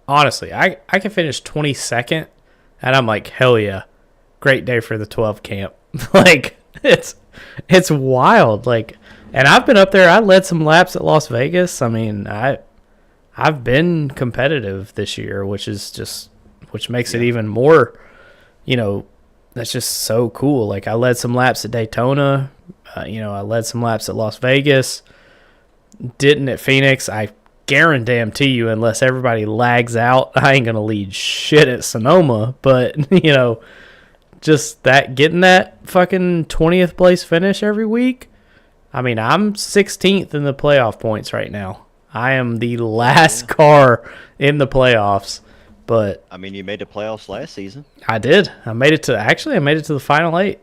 honestly, I can finish 22nd, and I'm like, hell yeah, great day for the 12 camp. Like, it's wild. Like, and I've been up there. I led some laps at Las Vegas. I mean, I've been competitive this year, which makes it even more, that's just so cool. Like, I led some laps at Daytona. I led some laps at Las Vegas. Didn't at Phoenix. I guarantee you, unless everybody lags out, I ain't going to lead shit at Sonoma. But, just getting that fucking 20th place finish every week. I mean, I'm 16th in the playoff points right now. I am the last car in the playoffs. But I mean, you made the playoffs last season. I did. I made it to the final 8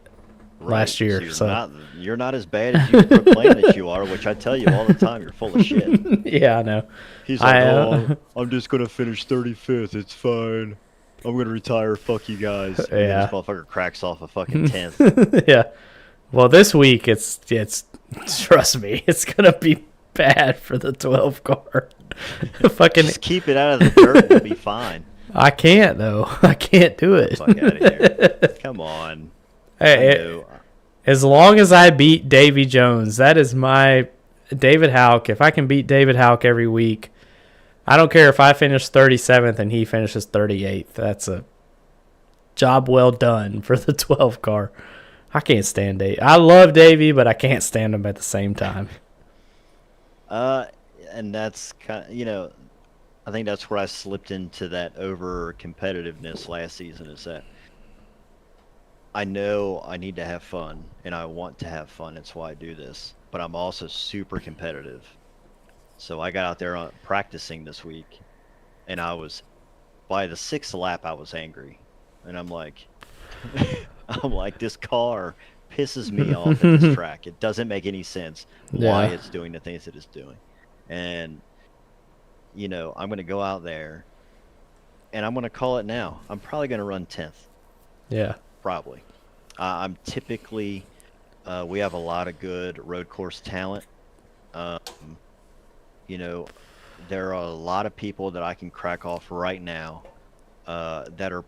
Right. last year. So you're not as bad as you proclaim that you are, which I tell you all the time. You're full of shit. yeah, I know. He's like, I'm just gonna finish 35th. It's fine. I'm gonna retire. Fuck you guys. And then Yeah. this motherfucker cracks off a fucking 10th. Yeah. Well, this week it's trust me, it's gonna be bad for the 12 car. Fucking, Just keep it out of the dirt. We'll be fine. I can't though. I can't do it. Fuck out of here. Come on. Hey, as long as I beat Davy Jones, that is my David Houck. If I can beat David Houck every week, I don't care if I finish 37th and he finishes 38th. That's a job well done for the 12 car. I can't stand Davey. I love Davey, but I can't stand him at the same time. And that's kind of, I think that's where I slipped into that over competitiveness last season, is that I know I need to have fun and I want to have fun. That's why I do this. But I'm also super competitive. So I got out there practicing this week, and by the 6th lap, I was angry. And I'm like, this car pisses me off at this track. It doesn't make any sense why Yeah. it's doing the things it is doing. And, I'm going to go out there, and I'm going to call it now. I'm probably going to run 10th. Yeah. Probably. I'm typically, we have a lot of good road course talent. There are a lot of people that I can crack off right now that are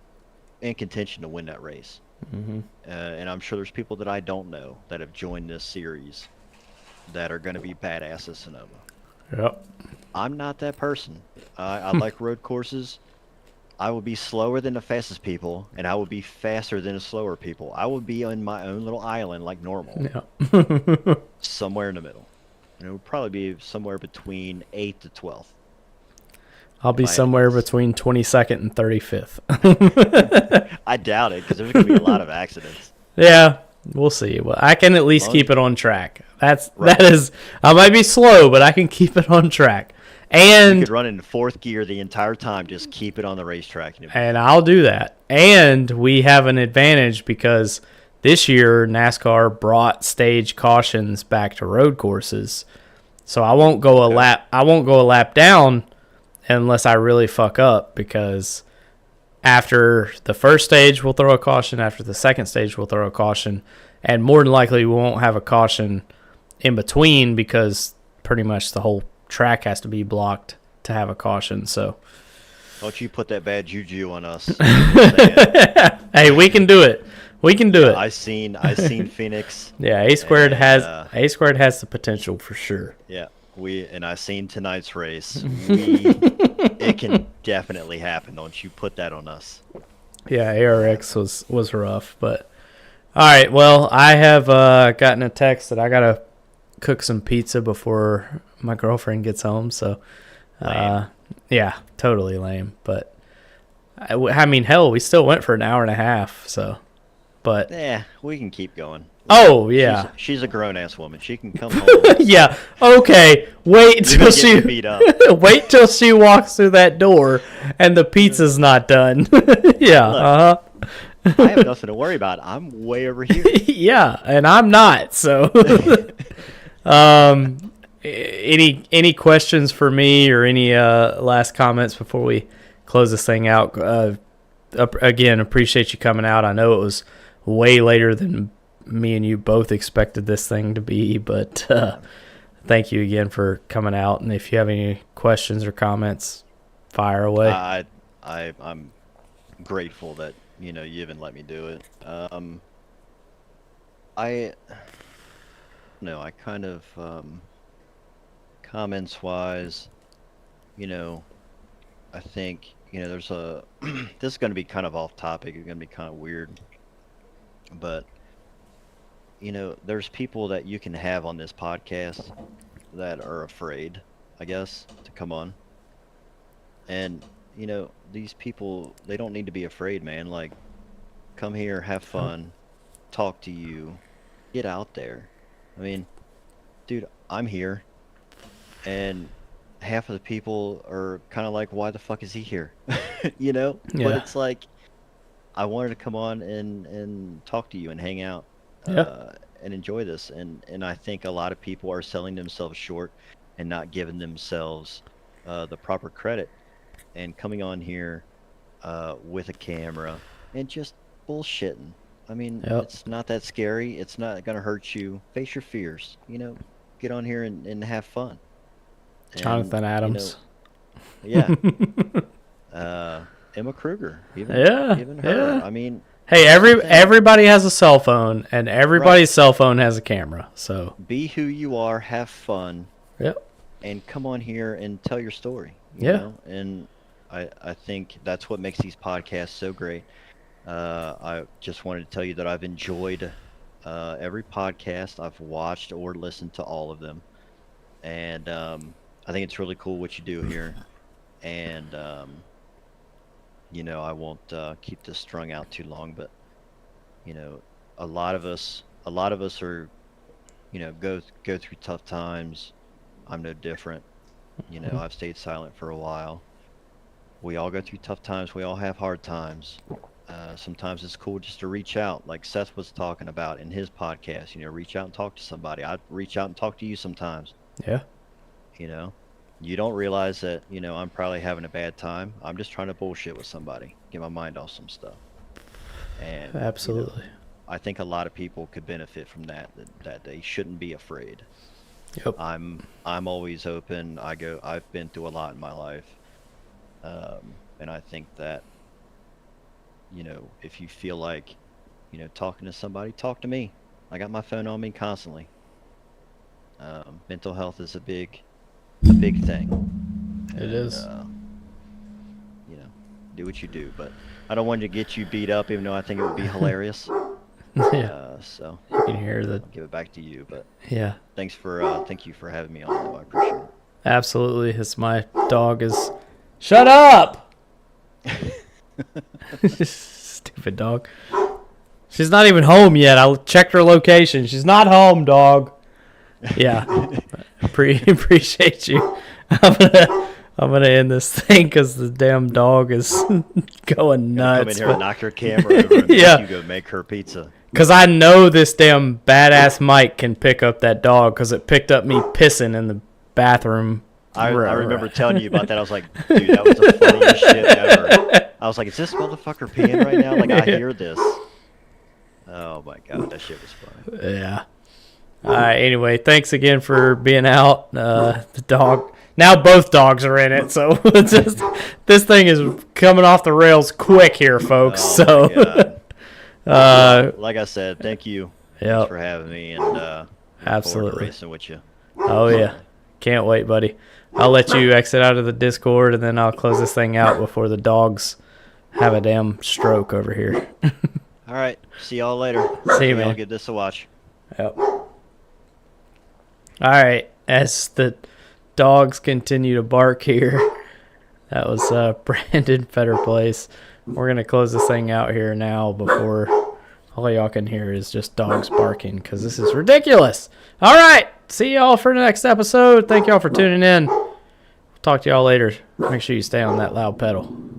in contention to win that race. Mm-hmm. And I'm sure there's people that I don't know that have joined this series that are going to be badass at Sonoma. Yep. I'm not that person. I like road courses. I will be slower than the fastest people, and I will be faster than the slower people. I will be on my own little island like normal, Yeah. somewhere in the middle. And it would probably be somewhere between 8th to 12th. I'll be If I had to somewhere guess. between 22nd and 35th. I doubt it, because there's going to be a lot of accidents. Yeah, we'll see. Well, I can at least Well, keep it on track. Right. That is, I might be slow, but I can keep it on track. You And could run in 4th gear the entire time, just keep it on the racetrack. and I'll do that. And we have an advantage because this year NASCAR brought stage cautions back to road courses. So I won't go a lap down unless I really fuck up, because after the first stage, we'll throw a caution. After the second stage, we'll throw a caution. And more than likely, we won't have a caution in between because pretty much the whole track has to be blocked to have a caution. So, don't you put that bad juju on us. hey, we can do it. We can do it. I seen Phoenix. Yeah, A squared has the potential for sure. Yeah, I seen tonight's race. It can definitely happen. Don't you put that on us. Yeah, ARX was rough, but all right. Well, I have gotten a text that I gotta cook some pizza before my girlfriend gets home. So, yeah, totally lame. But I mean, hell, we still went for an hour and a half. So, but yeah, we can keep going. Oh yeah, she's a grown ass woman. She can come home. Yeah. Okay. Wait till she beat up. Wait till she walks through that door and the pizza's not done. Yeah. I have nothing to worry about. I'm way over here. Yeah, and I'm not. So, any questions for me or any last comments before we close this thing out? Again, appreciate you coming out. I know it was way later than me and you both expected this thing to be, but thank you again for coming out. And if you have any questions or comments, fire away. I'm grateful that you even let me do it. I kind of comments wise, I think there's a this is going to be kind of off topic. It's going to be kind of weird, but there's people that you can have on this podcast that are afraid, I guess, to come on. And these people, they don't need to be afraid, man. Like, come here, have fun, talk to you, get out there. I mean, dude, I'm here, and half of the people are kind of like, why the fuck is he here? Yeah. But it's like, I wanted to come on and talk to you and hang out. Yeah. And enjoy this. And I think a lot of people are selling themselves short and not giving themselves the proper credit and coming on here with a camera and just bullshitting. I mean, It's not that scary. It's not going to hurt you. Face your fears. Get on here and have fun. Jonathan Adams. Yeah. Emma Kruger. Even her. Yeah. I mean, hey, everybody has a cell phone, and everybody's cell phone has a camera. So be who you are, have fun. Yep. And come on here and tell your story. You know? And I think that's what makes these podcasts so great. I just wanted to tell you that I've enjoyed every podcast. I've watched or listened to all of them. And I think it's really cool what you do here. And I won't keep this strung out too long, but a lot of us are go through tough times. I'm no different. I've stayed silent for a while. We all go through tough times. We all have hard times. Sometimes it's cool just to reach out, like Seth was talking about in his podcast. Reach out and talk to somebody. I'd reach out and talk to you sometimes. Yeah. You don't realize that, I'm probably having a bad time. I'm just trying to bullshit with somebody, get my mind off some stuff. And absolutely. I think a lot of people could benefit from that they shouldn't be afraid. Yep. I'm always open. I've been through a lot in my life. And I think that, if you feel like, talking to somebody, talk to me. I got my phone on me constantly. Mental health is a big thing. It is. Do what you do, but I don't want to get you beat up, even though I think it would be hilarious. Yeah. So you can hear I'll give it back to you, but yeah. Thank you for having me on, though. I appreciate it. Absolutely. It's my dog is. Shut up! Stupid dog. She's not even home yet. I checked her location. She's not home, dog. Yeah. Appreciate you. I'm gonna end this thing because the damn dog is going nuts. Come in here and knock your camera over and Yeah. make you go make her pizza. Because I know this damn badass mic can pick up that dog because it picked up me pissing in the bathroom I Right, remember right. telling you about that. I was like, dude, that was the funniest shit ever. I was like, is this motherfucker peeing right now? Like, I hear this. Oh my god, that shit was funny. Yeah. All right. Anyway, thanks again for being out. The dog. Now both dogs are in it, so it's just this thing is coming off the rails quick here, folks. Oh my So, like I said, thank you. Yep. Thanks for having me, and look forward to Absolutely. racing with you. Oh yeah, can't wait, buddy. I'll let you exit out of the Discord, and then I'll close this thing out before the dogs have a damn stroke over here. All right, see y'all later. See you, I'll man. give this a watch. Yep. All right, as the dogs continue to bark here, that was Brandon Phetterplace. We're gonna close this thing out here now before all y'all can hear is just dogs barking because this is ridiculous. All right, see y'all for the next episode. Thank y'all for tuning in. Talk to y'all later. Make sure you stay on that loud pedal.